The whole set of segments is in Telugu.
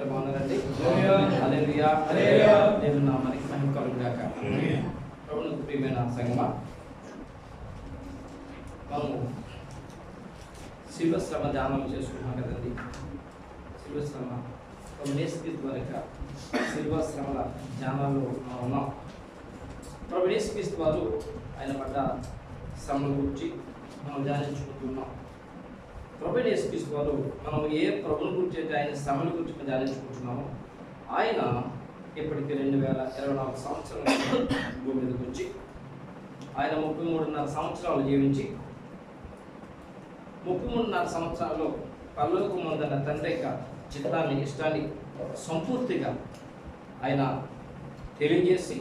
అందరూ బాగున్నారండి. హల్లెలూయా. దేవుని నామానికి మహిమ కలుగుగాక. ప్రభువుకు ప్రియమైన సంగమా, మనము శిలువ శ్రమ ధ్యానం చేసుకుంటున్నాం కదండి. శిలువ శ్రమ యేసుక్రీస్తు వారి శిలువ శ్రమల ధ్యానాల్లో మనం ఉన్నాం. ప్రభు యేసుక్రీస్తు వారు ఆయన పడ్డ శ్రమల గురించి మనం ధ్యానించుకుంటున్నాం. ప్రభు యేసుక్రీస్తు వారు మనం ఏ ప్రభుని గురించి అయితే ఆయన శ్రమల గురించి ధ్యానించుకుంటున్నామో ఆయన ఇప్పటికీ 2024 సంవత్సరాల భూమి మీదకి వచ్చి ఆయన 33.5 సంవత్సరాలు జీవించి 33.5 సంవత్సరాల్లో పరలోకమందున్న తండ్రి యొక్క చిత్తాన్ని ఇష్టాన్ని సంపూర్తిగా ఆయన తెలియజేసి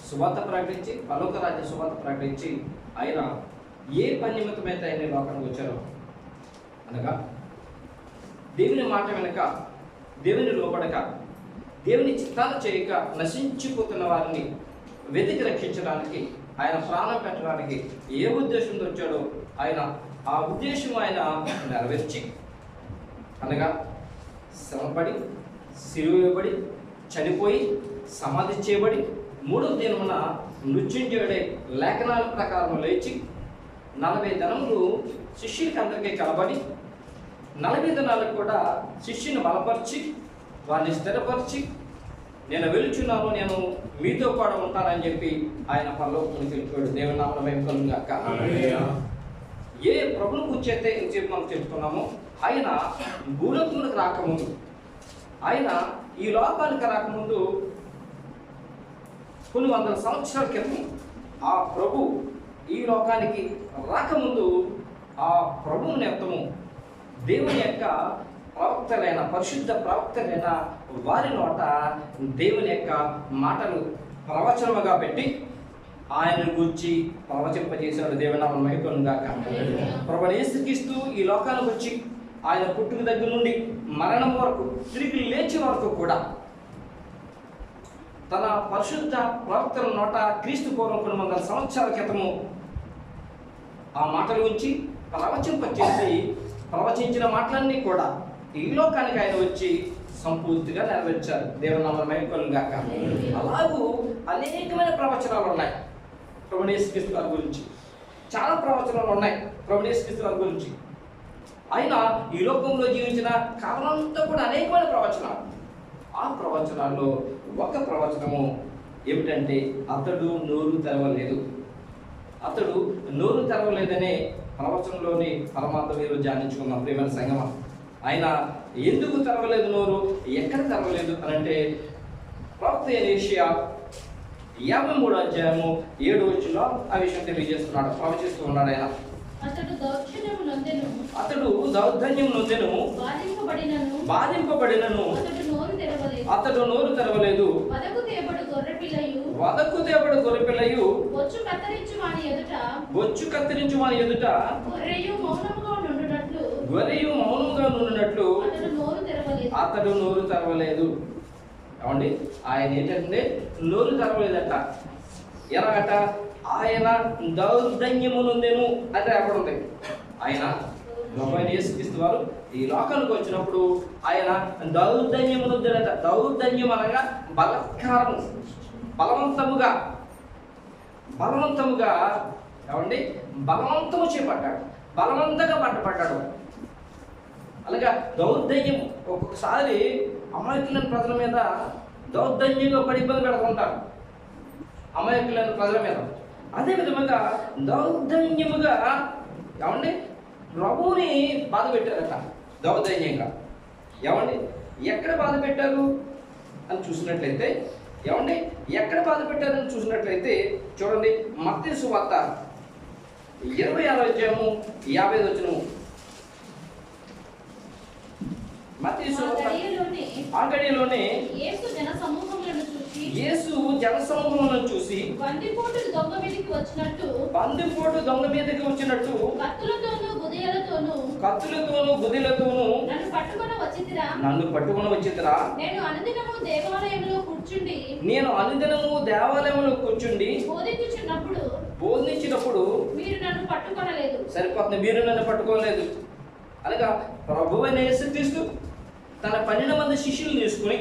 సువార్త ప్రకటించి పరలోక రాజ్య సువార్త ప్రకటించి ఆయన ఏ పని నిమిత్తమైతే ఆయన లోకానికి వచ్చారో అనగా దేవుని మాట వెనక, దేవుని లోపడక, దేవుని చిత్తాలు చేయక నశించిపోతున్న వారిని వెతికి రక్షించడానికి, ఆయన ప్రాణం పెట్టడానికి ఏ ఉద్దేశంతో వచ్చాడో ఆయన ఆ ఉద్దేశం ఆయన నెరవేర్చి అనగా శ్రమపడి సిలువబడి చనిపోయి సమాధి చేయబడి 3వ దినమున మృత్యుంజయుడై లేఖనాల ప్రకారం లేచి 40 దినములు శిష్యులకి అందరికీ కలబడి 40 దినాలకు కూడా శిష్యుని బలపరిచి వారిని స్థిరపరిచి నేను వెలుచున్నాను, నేను మీతో కూడా ఉంటానని చెప్పి ఆయన పరలోకానికి వెళ్ళిపోయాడు. దేవుని నామమున మహిమ కలుగుగాక. ఏ ప్రభుని గురించి అయితే ఇంతసేపు మనం చెప్తున్నామో ఆయన భూలోకములకు రాకముందు, ఆయన ఈ లోకానికి రాకముందు కొన్ని వందల సంవత్సరాల క్రితం ఆ ప్రభు ఈ లోకానికి రాకముందు ఆ ప్రభువు నిమిత్తము దేవుని యొక్క ప్రవక్తలైన పరిశుద్ధ ప్రవక్తలైన వారి నోట దేవుని యొక్క మాటలు ప్రవచనముగా పెట్టి ఆయన గురించి ప్రవచింపజేశాడు. దేవుని నామమున మహిమ కలుగుగాక. ప్రభువు యేసుక్రీస్తు ఈ లోకానికి వచ్చి ఆయన పుట్టుక దగ్గర నుండి మరణం వరకు తిరిగి లేచే వరకు కూడా తన పరిశుద్ధ ప్రవక్తల నోట క్రీస్తు పూర్వం 300 సంవత్సరాల క్రితము ఆ మాటల గురించి ప్రవచింపచేసి ప్రవచించిన మాటలన్నీ కూడా ఈ లోకానికి ఆయన వచ్చి సంపూర్తిగా నెరవేర్చారు. దేవుని నామమున మహిమ కలుగుగాక. అలాగూ అనేకమైన ప్రవచనాలు ఉన్నాయి ప్రభువు యేసుక్రీస్తు వారి గురించి. చాలా ప్రవచనాలు ఉన్నాయి ప్రభువు యేసుక్రీస్తు వారి గురించి. ఆయన ఈ లోకంలో జీవించిన కాలంతో కూడా అనేకమైన ప్రవచనాలు. ఆ ప్రవచనాల్లో ఒక ప్రవచనము ఏమిటంటే అతడు నోరు తెరవలేదు. అతడు నోరు తెరవలేదనే ప్రవచనంలోని పరమాత్మ మీరు ధ్యానించుకున్నాం. ప్రియమైన సంగమా, ఆయన ఎందుకు తెరవలేదు నోరు, ఎక్కడ తెరవలేదు అని అంటే ప్రవక్త యెషయా 53వ అధ్యాయము 7వ వచనంలో ఆ విషయం తెలియజేస్తున్నాడు, ప్రవచిస్తూ ఉన్నాడు. ఆయన అతడు దౌర్జన్యం నొందెను, బాధింపబడినను అతడు నోరు తెరవలేదు. వదకు తేబడు గొర్రెపిల్లయు బొచ్చు కత్తిరించు వాని ఎదుట గొర్రెయు మౌనముగా నుండునట్లు అతడు నోరు తెరవలేదు. ఏమండి, ఆయన ఏంటంటే నోరు తెరవలేదట. ఎలాగట? ఆయన దౌర్జన్యము నొందెను అంటే ఎక్కడుంది? ఆయన ప్రభువైన యేసుక్రీస్తు వారు ఈ లోకానికి వచ్చినప్పుడు ఆయన దౌర్జన్యము నొందెనట. దౌర్జన్యం అనగా బలత్కారము, బలవంతముగా ఏమండి బలవంతము చేపట్టాడు, బలవంతంగా పట్టబడ్డాడు. అలాగా దౌర్జన్యం ఒక్కొక్కసారి అమాయకులైన ప్రజల మీద దౌర్జన్యంగా పడి ఇబ్బంది పెడుతుంటారు, అమాయకులైన ప్రజల మీద. అదే విధంగా దౌర్జన్యముగా ఏమండి ప్రభువుని బాధ పెట్టారట, దౌర్జన్యంగా. ఏమండి ఎక్కడ బాధ పెట్టారు అని చూసినట్లయితే, ఏమండి ఎక్కడ బాధ పెట్టారని చూసినట్లయితే చూడండి, మత్తయి సువార్త 26వ అధ్యాయము 50వ వచనము. మత్తయి సువార్త ఆ గడియలోనే యేసు జనసమూహములను చూసి బందిపోటు దొంగ మీదకి వచ్చినట్టు కత్తులతోనూ గుదిలతోనూ నన్ను పట్టుకొని వచ్చితిరా. నేను అనుదినము దేవాలయములో కూర్చుండి బోధించినప్పుడు మీరు నన్ను పట్టుకొనలేదు. సరిపోతుంది, మీరు నన్ను పట్టుకోలేదు అనగా ప్రభువైన యేసుక్రీస్తు తన 12 మంది శిష్యులు తీసుకుని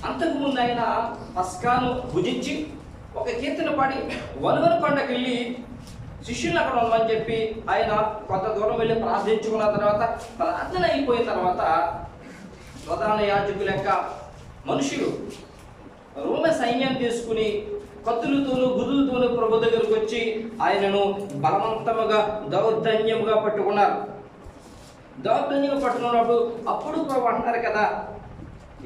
అంతకుముందు ఆయన పస్కాను భుజించి ఒక కీర్తన పాడి వనుగొన కొండకి వెళ్ళి శిష్యులు అక్కడ ఉండమని చెప్పి ఆయన కొంత దూరం వెళ్ళి ప్రార్థించుకున్న తర్వాత, ప్రార్థన అయిపోయిన తర్వాత ప్రధాన యాజకుల యొక్క మనుషులు రోమ సైన్యం తీసుకుని కత్తులతోనూ గుదులతోనూ ప్రభు దగ్గరకు వచ్చి ఆయనను బలవంతముగా దౌర్జన్యముగా పట్టుకున్నారు. దౌర్జన్యంగా పట్టుకున్నప్పుడు అప్పుడు ప్రభు అంటారు కదా,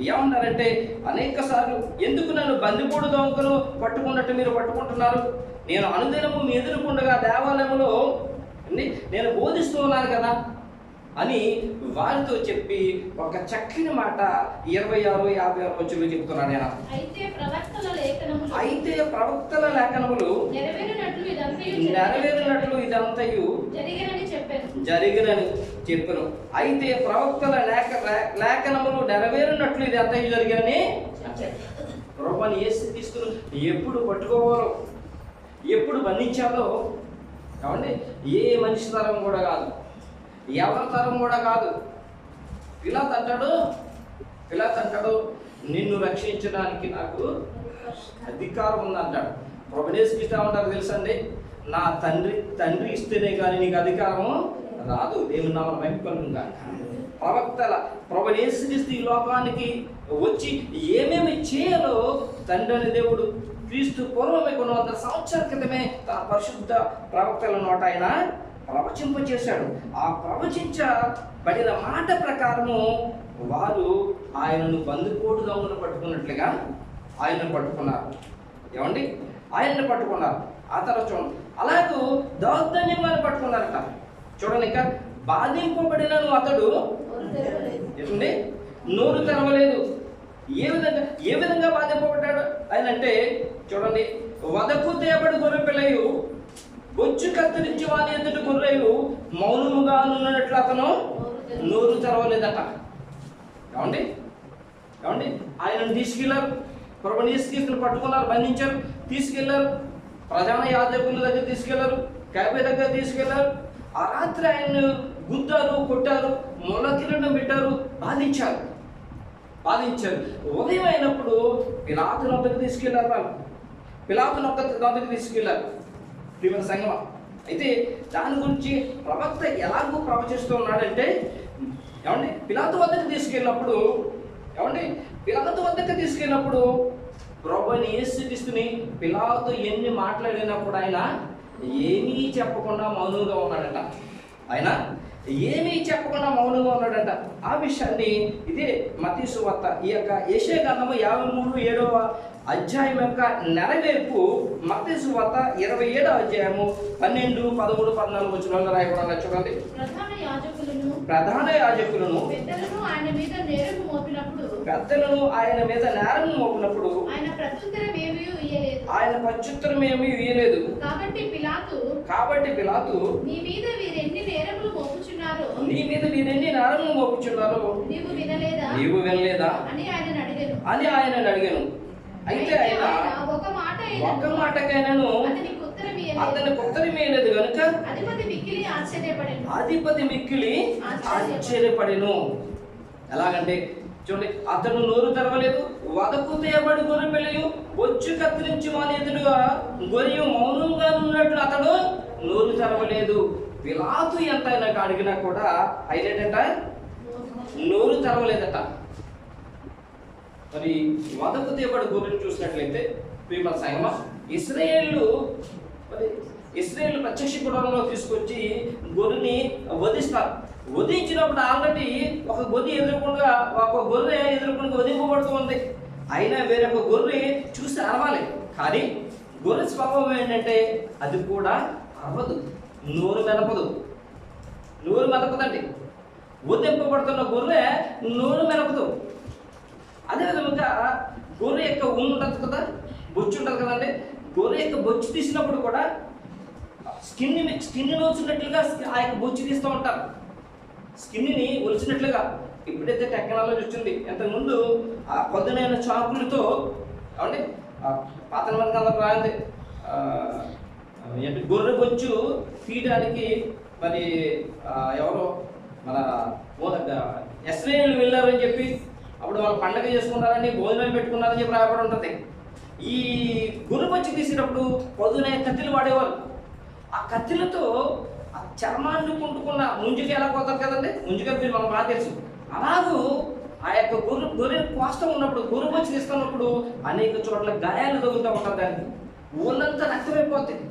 ఏమన్నారంటే, అనేక సార్లు ఎందుకు నన్ను బందిపోటు దొంగను పట్టుకున్నట్టు మీరు పట్టుకుంటున్నారు? నేను అనుదినము మీ ఎదురుకుండగా దేవాలయంలో నేను బోధిస్తూ ఉన్నాను కదా అని వారితో చెప్పి ఒక చక్కని మాట 26, 56 వచనంలో చెప్తున్నాడు ఆయన. అయితే ప్రవక్తల లేఖనములు నెరవేరినట్లు ఇదంతయు జరిగినని చెప్పను. అయితే ప్రవక్తల లేఖనములు నెరవేరినట్లు ఇది అంతయు జరిగినని ప్రభువుని యేసుక్రీస్తును ఎప్పుడు పట్టుకోవాలో, ఎప్పుడు బంధించాలో కాబట్టి ఏ మనిషి తరం కూడా కాదు, ఎవరి తరం కూడా కాదు. పిలాతు అంటాడు నిన్ను రక్షించడానికి నాకు అధికారం ఉందంటాడు. ప్రభువుని యేసుక్రీస్తు ఉంటారు తెలుసండి, నా తండ్రి ఇస్తేనే కానీ నీకు అధికారము రాదు. దేవుని నామమున మహిమ కలుగును గాక. ప్రభువుని యేసుక్రీస్తు ఈ లోకానికి వచ్చి ఏమేమి చేయాలో తండ్రి దేవుడు క్రీస్తు పూర్వమే 100 సంవత్సరాల క్రితమే తన పరిశుద్ధ ప్రవక్తల నోట ఆయన ప్రవచింపచేశాడు. ఆ ప్రవచించబడిన మాట ప్రకారము వారు ఆయనను బందిపోటు దొంగను పట్టుకున్నట్లుగా ఆయనను పట్టుకున్నారు. ఏమండి, ఆయనను పట్టుకున్నారు. ఆ తర్వాత చూడండి, అలాగూ దౌర్జన్యంగా పట్టుకున్నారట. చూడండి, ఇంకా బాధింపబడినను అతడు ఏమండి నోరు తెరవలేదు. ఏ విధంగా బాధింపబడ్డాడు ఆయన అంటే, చూడండి, వదకు తేబడి గొర్రె పిల్లయు బొచ్చు కత్తిరించి వాని ఎదుటి గొర్రెలు మౌనముగా ఉన్నట్లు అతను నోరు తెరవలేదట. ఏమండి ఆయనను తీసుకెళ్లారు, ప్రభువుని యేసుక్రీస్తును పట్టుకున్నారు, బంధించారు, తీసుకెళ్లారు, ప్రధాన యాజకుల దగ్గర తీసుకెళ్లారు, కైపే దగ్గర తీసుకెళ్లారు. ఆ రాత్రి ఆయన్ను గుద్దారు, కొట్టారు, ముళ్ళ కిరీటం పెట్టారు, బాధించారు. ఉదయం అయినప్పుడు పిలాతు నొద్దకు తీసుకెళ్లారు. వాళ్ళు పిలాతు నొద్దకు తీసుకెళ్లారు. ప్రియమైన సంగమా, అయితే దాని గురించి ప్రవక్త ఎలాగో ప్రవచిస్తూ ఉన్నాడంటే, ఏమండి పిలాతు వద్దకు తీసుకెళ్ళినప్పుడు ప్రభువుని యేసుక్రీస్తుని పిలాతు ఎన్ని మాట్లాడినప్పుడు ఆయన ఏమీ చెప్పకుండా మౌనంగా ఉన్నాడట. ఆ విషయాన్ని ఇదే మత్తయి సువార్త ఈ యొక్క యెషయా గ్రంథము 53, 7వ అధ్యాయం యొక్క నెరవేర్పు మత్తయి సువార్త 27వ అధ్యాయము 12, 13, 14 వచనాల్లో రాయబడిన చూడండి. ప్రధాన యాజకులను పెద్దలను ఆయన మీద నేరము మోపినప్పుడు ఆయన ప్రత్యుత్తరం ఏమీ ఇయ్యలేదు. కాబట్టి పిలాతు నీ మీద వీరెన్ని నేరములు మోపుచున్నారో నీవు వినలేదా అని ఆయనను అడిగాను. అయితే ఆయన ఒక్క మాటకైనాను అతనికి ఉత్తరం ఇయ్యలేదు కనుక అధిపతి మిక్కిలి ఆశ్చర్యపడెను. ఎలాగంటే చూడండి, అతను నోరు తెరవలేదు, వదకు తేబడి గొర్రె పిల్లయు బొచ్చు కత్తిరించి వాని ఎదురుగా గొర్రె మౌనంగా ఉన్నట్లు అతడు నోరు తెరవలేదు. పిలాతు ఎంత ఆయనకు అడిగినా కూడా అయినట నోరు తెరవలేదట. మరి వదకు తేబడి గొర్రెను చూసినట్లయితే ప్రియమైన సంగమా, ఇశ్రాయేలు ప్రత్యక్ష గుడారంలో తీసుకొచ్చి గొర్రెని వధిస్తారు. వధించినప్పుడు ఆల్రెడీ ఒక గొర్రె ఎదుర్కొండగా వధింపబడుతూ ఉంది. అయినా వేరొక గొర్రె చూసి అరవాలి. కానీ గొర్రె స్వభావం ఏంటంటే అది కూడా అరవదు, నోరు మెదపదండి. వధింపబడుతున్న గొర్రె నోరు మెదపదు. అదేవిధంగా గొర్రె యొక్క ఉంటుంది కదా, బొచ్చు ఉంటుంది కదండి. గొర్రె యొక్క బొచ్చు తీసినప్పుడు కూడా స్కిన్ని నోచినట్లుగా ఆ యొక్క బొచ్చు తీస్తూ ఉంటారు. స్కిన్ని ఒలిచినట్లుగా. ఇప్పుడైతే టెక్నాలజీ వచ్చింది. ఇంతకుముందు ఆ పొద్దునైన చాకులతో అంటే పాత కాలం రాయింది గొర్రె బొచ్చు తీయడానికి మరి ఎవరో మన ఇశ్రాయేలు వెళ్ళారు అని చెప్పి అప్పుడు వాళ్ళు పండగ చేసుకుంటారని భోజనాలు పెట్టుకున్నారని చెప్పి రాయబడి ఉంటుంది. ఈ గొర్రెపచ్చి తీసేటప్పుడు పొద్దునే కత్తిలు వాడేవారు. ఆ కత్తిలతో ఆ చర్మాన్ని కుంటుకున్న ముంజుకి ఎలా పోతారు కదండి, ముంజుకి మనకు బాగా తెలుసు. అలాగూ ఆ యొక్క గొర్రె కోస్తా ఉన్నప్పుడు, గొర్రెపచ్చి తీస్తున్నప్పుడు అనేక చోట్ల గాయాలు తగులుతూ ఉంటారు. దానికి ఊళ్ళంతా రక్తమైపోతుంది.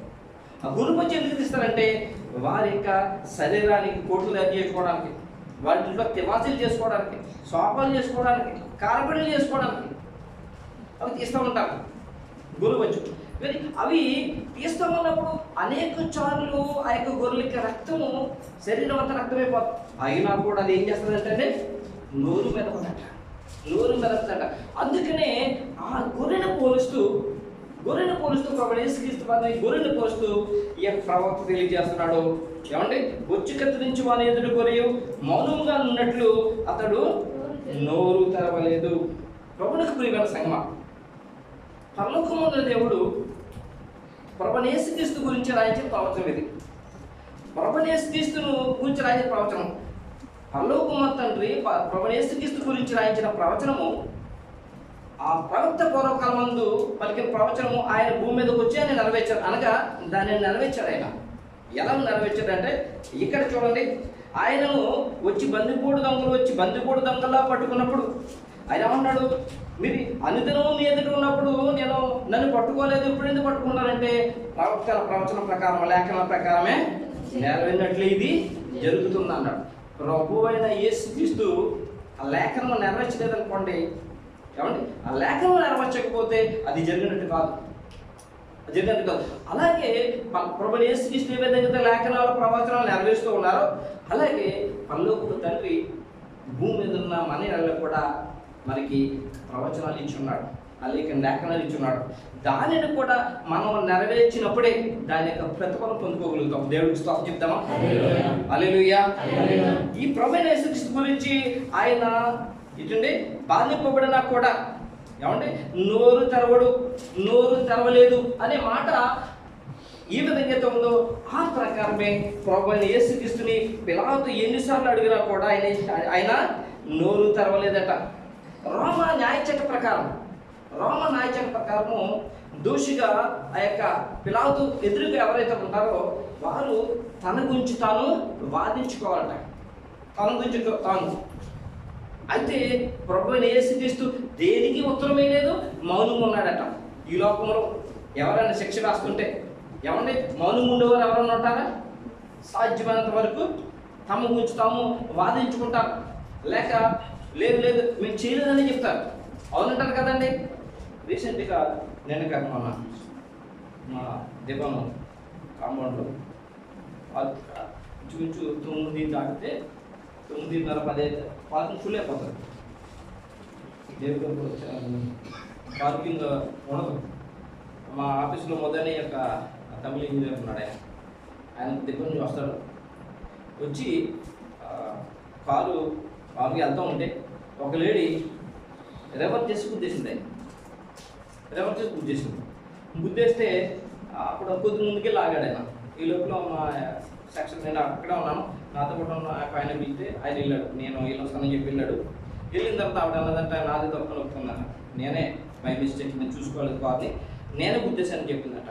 ఆ గొర్రెపచ్చి ఎందుకు తీస్తారంటే వారి యొక్క శరీరానికి కోట్లు తయారు చేసుకోవడానికి, వారి ఇంట్లో తివాసీలు చేసుకోవడానికి, సోపాలు చేసుకోవడానికి, కార్పెట్లు చేసుకోవడానికి అవి తీస్తూ ఉంటారు గొర్రెపచ్చు. మరి అవి తీస్తూ ఉన్నప్పుడు అనేక సార్లు ఆ యొక్క గొర్రెలకి రక్తము శరీరం అంతా రక్తమైపోతుంది. అయినా కూడా అది ఏం చేస్తుందంటే నోరు మెదపదట, నోరు మెదపదట. అందుకనే ఆ గొర్రెను పోలుస్తూ ప్రభువు యేసుక్రీస్తు వారిని గొర్రెను పోలుస్తూ ఈ యొక్క ప్రవక్త తెలియజేస్తున్నాడు. ఏమంటే బొచ్చు కత్తిరించి వాని ఎదురు గొర్రెయు మౌనంగా ఉన్నట్లు అతడు నోరు తెరవలేదు. ప్రభువునికి ప్రియమైన సంగమా, పరలోకమున్న దేవుడు ప్రభువైన యేసుక్రీస్తు గురించి రాయించిన ప్రవచనం ఇది. ప్రభువైన యేసుక్రీస్తును గురించి రాయించిన ప్రవచనం, పరలోకమున్న తండ్రి ప్రభువైన యేసుక్రీస్తు గురించి రాయించిన ప్రవచనము, ఆ ప్రవక్త పూర్వకాలమందు పలికిన ప్రవచనము ఆయన భూమి మీదకి వచ్చి ఆయన నెరవేర్చారు. అనగా దానిని నెరవేర్చాడు. ఆయన ఎలా నెరవేర్చాడంటే ఇక్కడ చూడండి, ఆయనను వచ్చి బందిపోడు దొంగలా పట్టుకున్నప్పుడు ఆయన ఏమన్నాడు, మీరు అనుదినము మీ ఎదుట ఉన్నప్పుడు నేను నన్ను పట్టుకోలేదు, ఇప్పుడు ఎందుకు పట్టుకున్నానంటే ప్రవక్తల ప్రవచనం ప్రకారం, లేఖన ప్రకారమే నెరవేరినట్లు ఇది జరుగుతుంది అన్నాడు. ప్రభువు అయిన యేసుక్రీస్తు ఆ లేఖనం నెరవేర్చలేదనుకోండి, ఏమండి ఆ లేఖనం నెరవేర్చకపోతే అది జరిగినట్టు కాదు. అలాగే ప్రభువైన యేసుక్రీస్తు ఏ విధంగా లేఖనాల ప్రవచనాలు నెరవేరుస్తూ ఉన్నారో, అలాగే పరలోకపు తండ్రి భూమి మీద ఉన్న మన ఇళ్ళలో కూడా మనకి ప్రవచనాలు ఇచ్చున్నాడు, అలాగే లేఖనాలు ఇచ్చున్నాడు. దానిని కూడా మనం నెరవేర్చినప్పుడే దాని యొక్క ప్రతిఫలం పొందుకోగలుగుతాం. దేవుడికి స్తోత్రం చెప్తామా? హల్లెలూయా. ఈ ప్రభువైన యేసుక్రీస్తు గురించి ఆయన ఇటుండి బాధింపబడినా కూడా ఏమంటే నోరు తెరవలేదు అనే మాట ఈ విధంగా ఉందో ఆ ప్రకారమే ప్రభువైన యేసుక్రీస్తుని పిలాతు ఎన్నిసార్లు అడిగినా కూడా ఆయన నోరు తెరవలేదట. రోమ న్యాయచట్ట ప్రకారము దోషిగా ఆ యొక్క పిలాతు ఎదురుగా ఎవరైతే ఉంటారో వారు తన గురించి తాను వాదించుకోవాలట, తన గురించి తాను. అయితే ప్రభువైన యేసుక్రీస్తు దేనికి ఉత్తరమే లేదు, మౌనం ఉన్నాడట. ఈ లోకంలో ఎవరైనా శిక్ష రాస్తుంటే ఏమంటే మౌనం ఉండేవారు ఎవరైనా ఉంటారా? సాధ్యమైనంత వరకు తమ గురించి తాము వాదించుకుంటారు, లేక లేదు మేము చేయలేదని చెప్తారు. అవునంటారు కదండి. రీసెంట్గా నేను మొన్న మా దీపం కాంపౌండ్లో ఇంచుమించు 9 దాటితే 9:30 10 పార్కింగ్ ఫుల్ అయిపోతుంది. దేవుడు పార్కింగ్ ఉండదు. మా ఆఫీస్లో మొదలైన యొక్క తమిళ ఇంజనీర్ ఉన్నాడు. ఆయన దగ్గర నుంచి వస్తాడు, వచ్చి కారు వెళ్తూ ఉంటే ఒక లేడీ రివర్స్ చేసి గుద్దేస్తే అప్పుడు కొద్ది ముందుకే లాగాడు ఆయన. ఈ లోపల మా సెక్షన్ నేను అక్కడే ఉన్నాను, నాతో పాటు ఉన్న ఆయన పిలిస్తే ఆయన వెళ్ళాడు. నేను వీళ్ళు వస్తానని చెప్పి వెళ్ళాడు. వెళ్ళిన తర్వాత ఆవిడ అన్నదంటే నాది తప్పని ఒప్పుకున్నాను, నేనే బై మిస్టేక్ నేను చూసుకోలేదు కార్ని, నేనే గుద్దేశానని చెప్పిందట.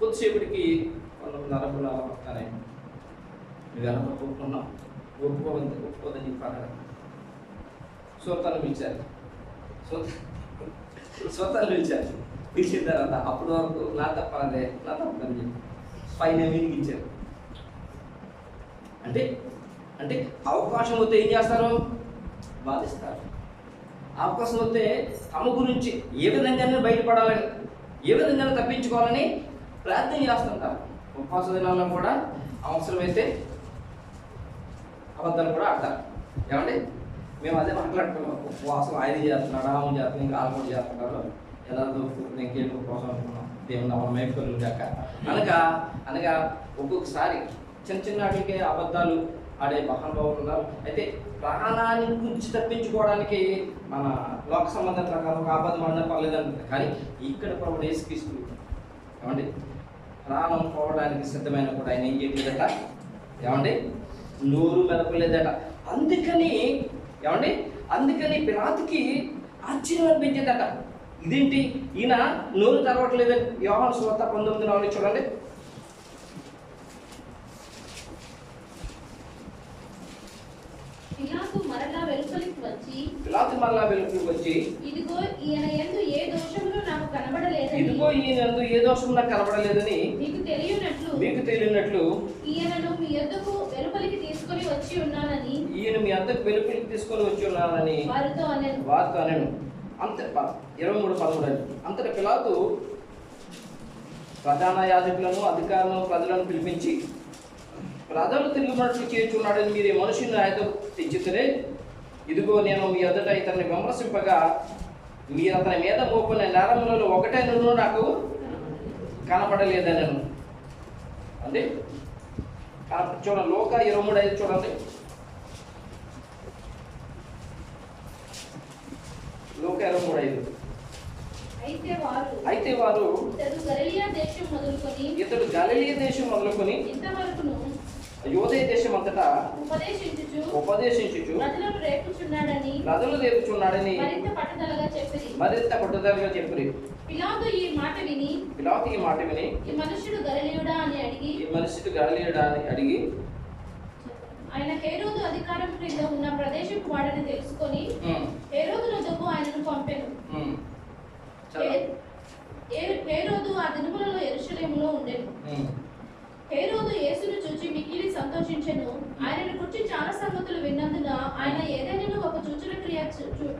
కొద్దిసేపటికి కొంతమంది అరబులు అలా వస్తానే నువ్వు ఎలా ఒప్పుకున్నావు, ఒప్పుకోదని చెప్పాడు. సోతాలు పిలిచారు. పిలిచిన తర్వాత అప్పటి వరకు నా తప్పని చెప్పి పైన మీదికి ఇచ్చారు. అంటే అవకాశం వస్తే ఏం చేస్తారు? బాధిస్తారు. అవకాశం వస్తే తమ గురించి ఏ విధంగానే బయటపడాలని, ఏ విధంగానే తప్పించుకోవాలని ప్రయత్నం చేస్తుంటారు. ఉపవాస దినాల్లో కూడా అవసరమైతే అబద్ధాలు కూడా ఆడతారు. ఏమండి మేము అదే మాట్లాడుతున్నాం. ఉపవాసం ఆయన చేస్తున్నాడు, ఆమె చేస్తున్నాం, ఇంకా ఆల్మోడ్ చేస్తున్నారు, ఎలా దొరుకుతుంది ఇంకేంటి ఉపవాసం అనుకున్నాం. దేవుని మనం మేపుకొని కాక అనగా ఒక్కొక్కసారి చిన్న వాటికే అబద్ధాలు ఆడే మహానుభావులు ఉన్నారు. అయితే ప్రాణాన్ని గురించి తప్పించుకోవడానికి మన లోక సంబంధం ప్రకారం ఒక అబద్ధం అన్నా పర్లేదంటుంది. కానీ ఇక్కడ ప్రభువైన యేసుక్రీస్తు ఏమండి ప్రాణం పోవడానికి సిద్ధమైన కూడా ఆయన ఏం చేయలేదట. ఏమండి నోరు మెదపలేదట. అందుకని పిలాతుకి ఆశ్చర్యం అనిపించేదట. ఇదేంటి ఈయన నోరు తెరవట్లేదని. యోహాను సువార్త 19:4 చూడండి. పిలాతు మరలా వెలుపలికి వచ్చి ఇదిగో ఈయన యందు ఏ దోషమును నాకు కనబడలేదని మీకు తెలియనట్లు ఈయనను మీ యొద్దకు వెలుపలికి తీసుకొని వచ్చి ఉన్నానని వారితో అనెను. అంతటా 23:13 అంతటా పిలాతు ప్రధాన యాజకులను, అధికారులను, ప్రజలను పిలిపించి, ప్రజలు తిరుగునట్లు చేర్చున్నాడని మీరు ఈ మనుషుని ఆయన తెచ్చితే, ఇదిగో నేను మీ ఎదుట ఇతన్ని విమర్శింపగా మీరు అతని మీద మోపిన నేరములలో ఒకటైనను నాకు కనపడలేదనను. అంటే చూడండి, లోక 23:5 చూడండి. లోక 23:5. అయితే వారు ఇతడు గలిలయ దేశం మొదలుకొని యూదయ దేశం అంతటా ఉపదేశించుచు ప్రజలు రేపుచున్నాడని మరింత పట్టుదలగా చెప్పిరి. పిలాతు ఈ మాట విని ఈ మనుష్యుడు గలిలయుడా అని అడిగి ఆయన హేరోదు అధికారం క్రింద ఉన్న ప్రదేశపు వాడని తెలుసుకొని హేరోదు వద్దకు ఆయనను పంపెను. హేరోదు ఆ దినములలో యెరూషలేములో ఉండెను. హేరోదు యేసును చూచి మిక్కిలి సంతోషించెను. ఆయనను గురించి చాలా సంగతులు విన్నందున ఆయన ఏదైనా ఒక సూచన క్రియ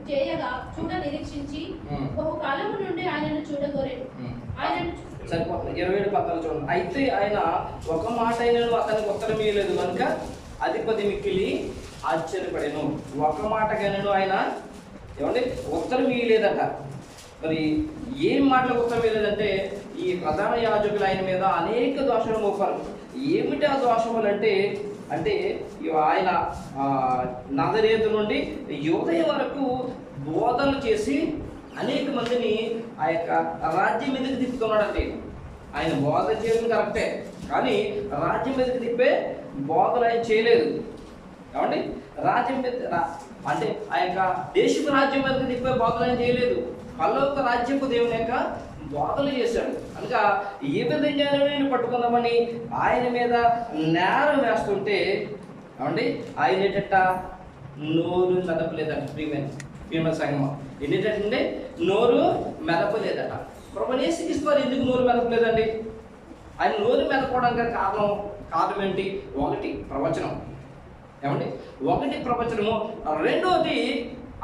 చేయగా చూడ నిరీక్షించి బహుకాలము నుండి ఆయనను చూడగోరెను. ఆయనను 27 చూడండి. అయితే ఆయన ఒక మాట అయినను అతనికి ఉత్తరం ఇయ్యలేదు కనుక అధిపతి మిక్కిలి ఆశ్చర్యపడెను. ఒక మాటగానను ఆయన ఉత్తరం ఇయ్యలేదట. మరి ఏం మాటలకు ఉత్తరం ఇవ్వలేదంటే, ఈ ప్రధాన యాజకులు ఆయన మీద అనేక దోషాలు మోపారు. ఏమిటి ఆ దోషములు అంటే ఆయన నజరేతు నుండి యూదయ వరకు బోధలు చేసి అనేక మందిని ఆ యొక్క రాజ్యం మీదకి తిప్పుతున్నాడండి. ఆయన బోధ చేయడం కరెక్టే, కానీ రాజ్యం మీదకి తిప్పే బోధలు ఆయన చేయలేదు. ఏమండి, రాజ్యం మీద అంటే ఆ యొక్క దేశపు రాజ్యం మీదకి తిప్పే బోధలు ఆయన చేయలేదు. పరలోక రాజ్యపు దేవుని యొక్క బోధలు చేశాడు. కనుక ఏ విధంగా నేను పట్టుకుందామని ఆయన మీద నేరం వేస్తుంటే ఆయన ఏంటంట నోరు మెదపలేదట. ప్రియమైన సంగమం ఏంటంటే నోరు మెదపలేదట. ప్రభువు యేసుక్రీస్తు వారు ఎందుకు నోరు మెదపలేదండి? ఆయన నోరు మెదపడానికి కారణం ఏంటి? ఒకటి ప్రవచనం. ఒకటి ప్రవచనము. రెండోది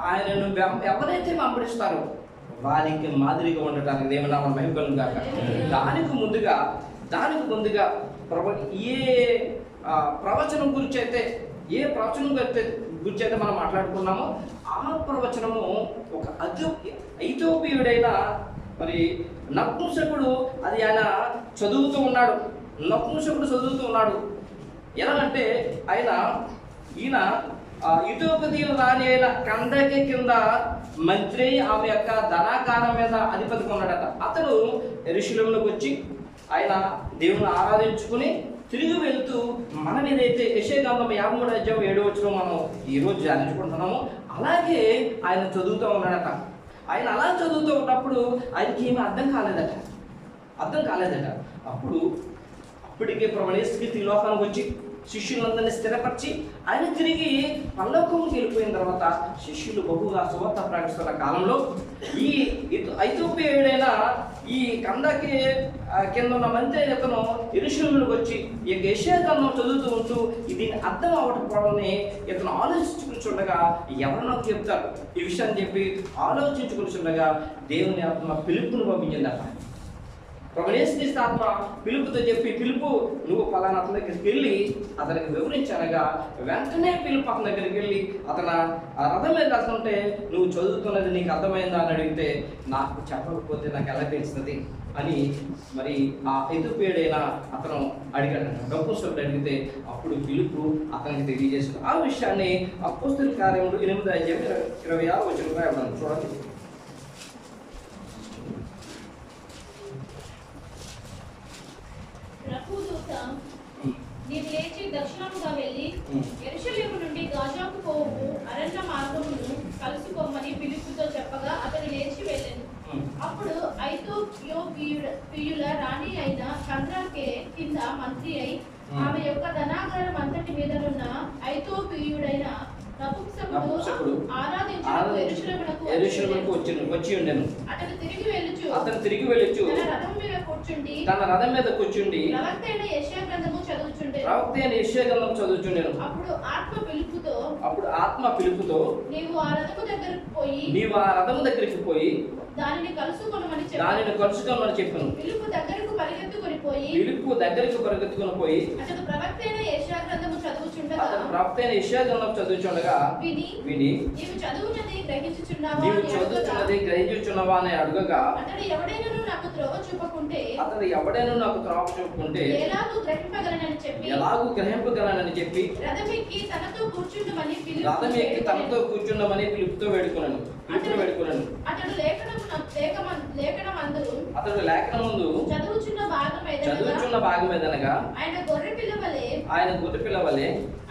ఆయనను ఎవరైతే వెంబడిస్తారో వారికి మాదిరిగా ఉండటానికి దేవుని నామమున మహిమ కలుగును గాక. దానికి ముందుగా ఏ ప్రవచనం గురించి అయితే మనం మాట్లాడుకున్నామో ఆ ప్రవచనము ఒక ఐథియోపియుడైన మరి నపుంసకుడు అది చదువుతూ ఉన్నాడు. ఎలాగంటే ఈయన ఇథియోపియా రాణి అయిన కందకి కింద మంత్రి, ఆమె యొక్క ధనాగారం మీద అధిపతిగా ఉన్నాడట. అతడు యెరూషలేములోకి వచ్చి ఆయన దేవుని ఆరాధించుకుని తిరిగి వెళ్తూ మనం ఏదైతే యెషయా గ్రంథం 53:7 మనం ఈరోజు ధ్యానించుకుంటున్నామో అలాగే ఆయన చదువుతూ ఉన్నాడట. ఆయన అలా చదువుతూ ఉన్నప్పుడు ఆయనకి ఏమీ అర్థం కాలేదట. అప్పటికే ప్రభువు యేసుక్రీస్తు ఈ లోకానికి వచ్చి శిష్యులందరినీ స్థిరపరిచి ఆయన తిరిగి పరలోకంకి వెళ్ళిపోయిన తర్వాత శిష్యులు బహుగా సువార్త ప్రకటిస్తున్న కాలంలో ఈ ఐథియోపియుడైన ఈ కందకి కింద ఉన్న మంత్రి అతను యెరూషలేములోకి వచ్చి ఈ యెషయా గ్రంథం చదువుతూ ఉంటూ దీన్ని అర్థం అవ్వకపోవడాన్ని ఇతను ఆలోచించుకుంటుండగా ఎవరన్నా చెప్తారు ఈ విషయాన్ని చెప్పి ఆలోచించుకుంటుండగా దేవుని ఆత్మ పిలుపును పంపించిందట. ప్రభువు యేసుక్రీస్తు ఆత్మ పిలుపుతో చెప్పి, పిలుపు నువ్వు పలానా అతని దగ్గరికి వెళ్ళి అతనికి వివరించనగా వెంటనే పిలుపు అతని దగ్గరికి వెళ్ళి అతను ఆ రథం మీద వెళ్తుంటే నువ్వు చదువుతున్నది నీకు అర్థమైందా అని అడిగితే నాకు చెప్పకపోతే నాకు ఎలా తెలుస్తుంది అని మరి ఆ ఐథియోపియుడైన అతను అడిగాడు. నపుంసకుడు అడిగితే అప్పుడు పిలుపు అతనికి తెలియజేసింది. ఆ విషయాన్ని అపోస్తలుల కార్యములు 8:26 చూడండి. నీవు లేచి దక్షిణముగా వెళ్ళి నపుంసకుడు ఆరాధించుటకు యెరూషలేమునకు వచ్చి ఉండెను. అతను తిరిగి వెళ్ళుచు తన రథం మీద కూర్చుండి ప్రవక్త అయిన యెషయా గ్రంథము చదువుచుండెను. అప్పుడు ఆత్మ పిలుపుతో నీవు ఆ రథము దగ్గరికి పోయి దానిని కలుసుకొనమని చెప్పాను. పిలుపు దగ్గరకు పరిగెత్తుకొని పోయి అతడు ప్రవక్త అయిన యెషయా గ్రంథము చదువుచుండగా విని నీవు చదువుచున్నది గ్రహించుచున్నావా అని అడగగా అతడు ఎవడైనా నాకు త్రోవ చూపకుంటే ఎలాగూ గ్రహింపగలనని చెప్పి రథమెక్కి తనతో కూర్చుండమని పిలుపుతో వేడుకున్నాను. అతడు లేఖనమందు చదువుచున్న భాగం ఏదనగా ఆయన గొర్రె పిల్ల వలె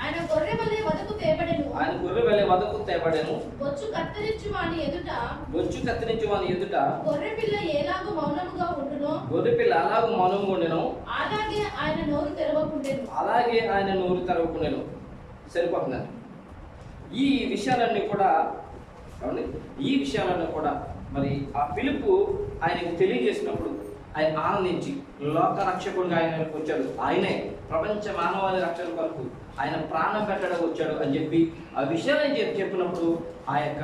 ఆయన గొర్రె వదకు తేబడెను. బొచ్చు కత్తిరించు వాని ఎదుట గొర్రె పిల్ల ఎలాగూ మౌనముగా ఉండునో అలాగే ఆయన నోరు తెరవకుండెను. సరిపోతుందండి. ఈ విషయాలన్నీ కూడా మరి ఆ పిలుపు ఆయనకు తెలియజేసినప్పుడు ఆయన ఆనందించి లోక రక్షకుడిగా ఆయన వచ్చాడు, ఆయనే ప్రపంచ మానవాళి రక్షణ కొరకు ఆయన ప్రాణం పెట్టడం వచ్చాడు అని చెప్పి ఆ విషయాన్ని చెప్పినప్పుడు ఆ యొక్క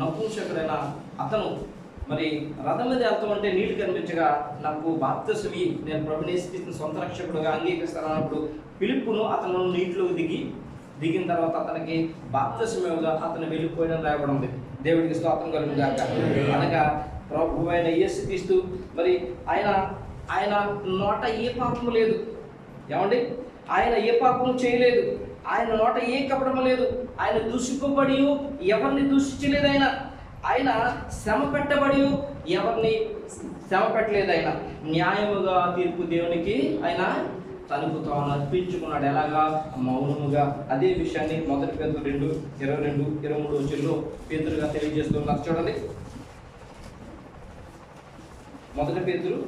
నపుంసకుడైన అతను మరి రథం మీద వెళ్తామంటే నీళ్లు కనిపించగా నాకు బాప్తిస్మీ నేను ప్రభువుని యేసుక్రీస్తుని సొంత రక్షకుడుగా అంగీకరిస్తాను అన్నప్పుడు పిలుపును అతను నీటిలో దిగిన తర్వాత అతనికి బాప్తిస్మీగా అతను వెళ్ళిపోయిన రాయబడి ఉంది. దేవుడికి స్తోత్రం కలుగును గాక. అనగా ప్రభు అయిన యేసుక్రీస్తు మరి ఆయన నోట ఏ పాపము లేదు. ఏమండి, ఆయన ఏ పాపము చేయలేదు. ఆయన నోట ఏ కపటము లేదు. ఆయన దూషింపబడి ఎవరిని దూషించలేదు. ఆయన శ్రమ పెట్టబడి ఎవరిని శ్రమ పెట్టలేదు. ఆయన న్యాయముగా తీర్పు దేవునికి ఆయన తనకు తాను అర్పించుకున్నాడు. ఎలాగా? మౌనముగా. అదే విషయాన్ని 1 పేతురు 2:22-23 పేతురుగా తెలియజేస్తున్నారు. చూడండి, 1 పేతురు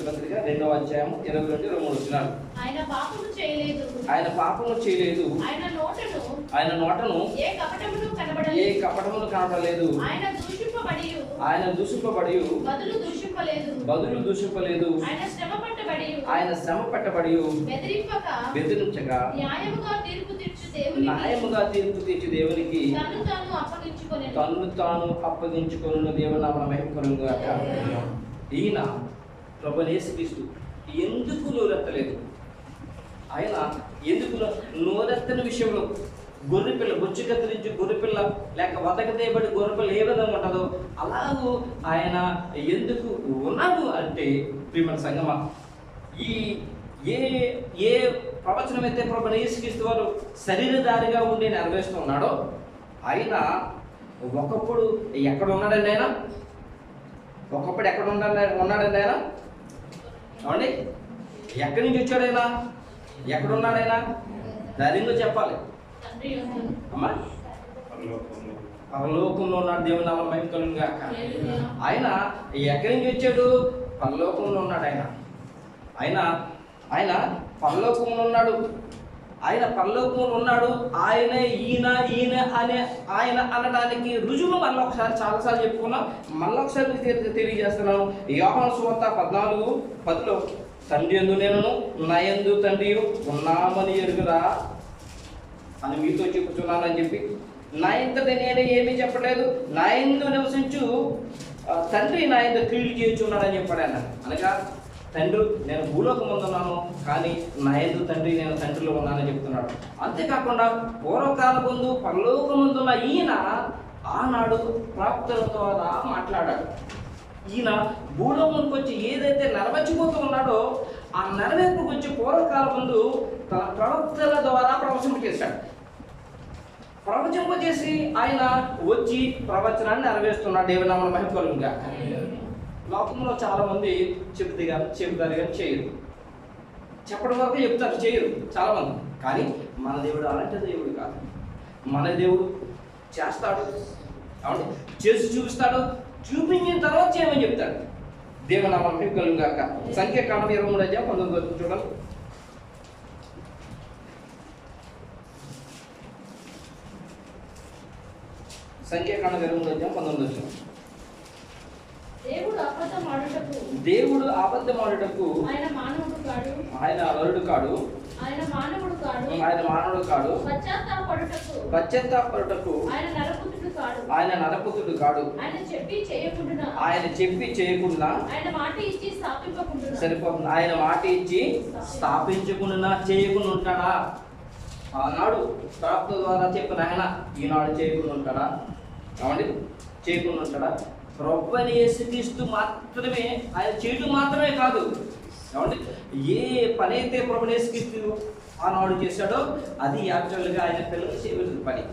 పత్రిక 2వ అధ్యాయం 22-23. ఆయన పాపము చేయలేదు. ఆయన నోటను ఏ కపటమును కనబడలేదు. ఆయన దూషింపబడి బదులు దూషింపలేదు. ఆయన శ్రమ పట్టబడి బెదిరించగా న్యాయముగా తీర్పు తీర్చు దేవునికి తన్ను తాను అప్పగించుకొనును. దేవునామమున మహిమ కలుగును గాక. ఈయన ప్రభువైన యేసుక్రీస్తు ఎందుకు నోరెత్తలేదు? ఆయన ఎందుకు నోరెత్తని విషయంలో గొర్రెపిల్ల బొచ్చు కత్తిరించి గొర్రెపిల్ల లేక వదకదేబడి గొర్రెపిల్ల ఏ విధంగా ఉంటుందో అలాగూ ఆయన ఎందుకు ఉన్నాడు అంటే, ప్రియమైన సంగమా, ఈ ఏ ప్రవచనం అయితే ప్రభువైన యేసుక్రీస్తు వారు శరీరధారిగా ఉండి నెరవేరుస్తూ ఉన్నాడో ఆయన ఒకప్పుడు ఎక్కడ ఉన్నాడండి? ఆయన ఒకప్పుడు ఎక్కడ ఉన్నాడండి? ఆయన ఏమండి, ఎక్కడి నుంచి వచ్చాడైనా? ఎక్కడున్నాడైనా? ధైర్యంగా చెప్పాలి అమ్మా. పరలోకంలో ఉన్నాడు. దేవుని నామమున మహిమ కలుగును గాక. ఆయన ఎక్కడి నుంచి వచ్చాడు? పరలోకంలో ఉన్నాడు. ఆయన పరలోకంలో ఉన్నాడు. ఆయనే ఆయన అనడానికి రుజువు మళ్ళొకసారి చాలాసార్లు చెప్పుకున్నాం. మళ్ళొకసారి తెలియజేస్తున్నాను. యోహాను సువార్త 14:10 తండ్రి యందు నేనును నా యందు తండ్రి ఉన్నామని ఎరుగురా అని మీతో చెప్పుచున్నానని చెప్పి, నా ఇంతటి నేనే ఏమీ చెప్పలేదు, నా యందు నివసించు తండ్రి నా యందు క్రియలు చేయుచున్నాడని చెప్పాడు ఆయన. అనగా తండ్రి నేను భూలోకం ఉన్నాను, కానీ నా యందు తండ్రి నేను తండ్రిలో ఉన్నానని చెప్తున్నాడు. అంతేకాకుండా పూర్వకాల ముందు పరలోకముందున్న ఈయన ఆనాడు ప్రవక్తల ద్వారా మాట్లాడాడు. ఈయన భూలోకంకి వచ్చి ఏదైతే నెరవేర్చిపోతూ ఉన్నాడో ఆ నెరవేర్పుకు వచ్చి పూర్వకాలం ముందు తన ప్రవక్తల ద్వారా ప్రవచింపజేసి ఆయన వచ్చి ప్రవచనాన్ని నెరవేరుస్తున్నాడు. దేవుని నామమున మహిమ కలుగును గాక. లోకంలో చాలా మంది చెబుతారు కానీ చేయరు. చెప్పడం వరకు చెప్తారు, చేయరు చాలా మంది. కానీ మన దేవుడు అలాంటి దేవుడు కాదు. మన దేవుడు చేస్తాడు, అవును, చేసి చూపిస్తాడు. చూపించిన తర్వాత చేయమని చెప్తాడు. దేవుని నామమున మహిమ కలుగును గాక. సంఖ్యాకాండం 23:19 చూడండి. సంఖ్యాకాండం 23:19. దేవుడు అబద్ధం ఆడుటకు ఆయన మానవుడు కాడు, ఆయన నరుడు కాడు, ఆయన మానవుడు కాడు, ఆయన మానవుడు కాడు, పశ్చాత్తాపడుటకు ఆయన నరపుత్రుడు కాడు, ఆయన చెప్పి చేయకుండా ఆయన మాట ఇచ్చి స్థాపింపకుండా సరిపోతుంది. ఆయన మాట ఇచ్చి స్థాపించకుండా చేయకుండా ఉంటాడా? ఆనాడు ప్రాప్త ద్వారా చెప్పిన ఆయన ఈనాడు చేయకుండా ఉంటాడా? కావండి, చేయకుండా ఉంటాడా? ప్రభువైన యేసుక్రీస్తు మాత్రమే ఆయన చేయడం మాత్రమే కాదు, ఏమండి, ఏ పని అయితే ప్రభువైన యేసుక్రీస్తు ఆనాడు చేశాడో అది యాక్చువల్గా ఆయన పిల్లలు చేయవలసిన పని.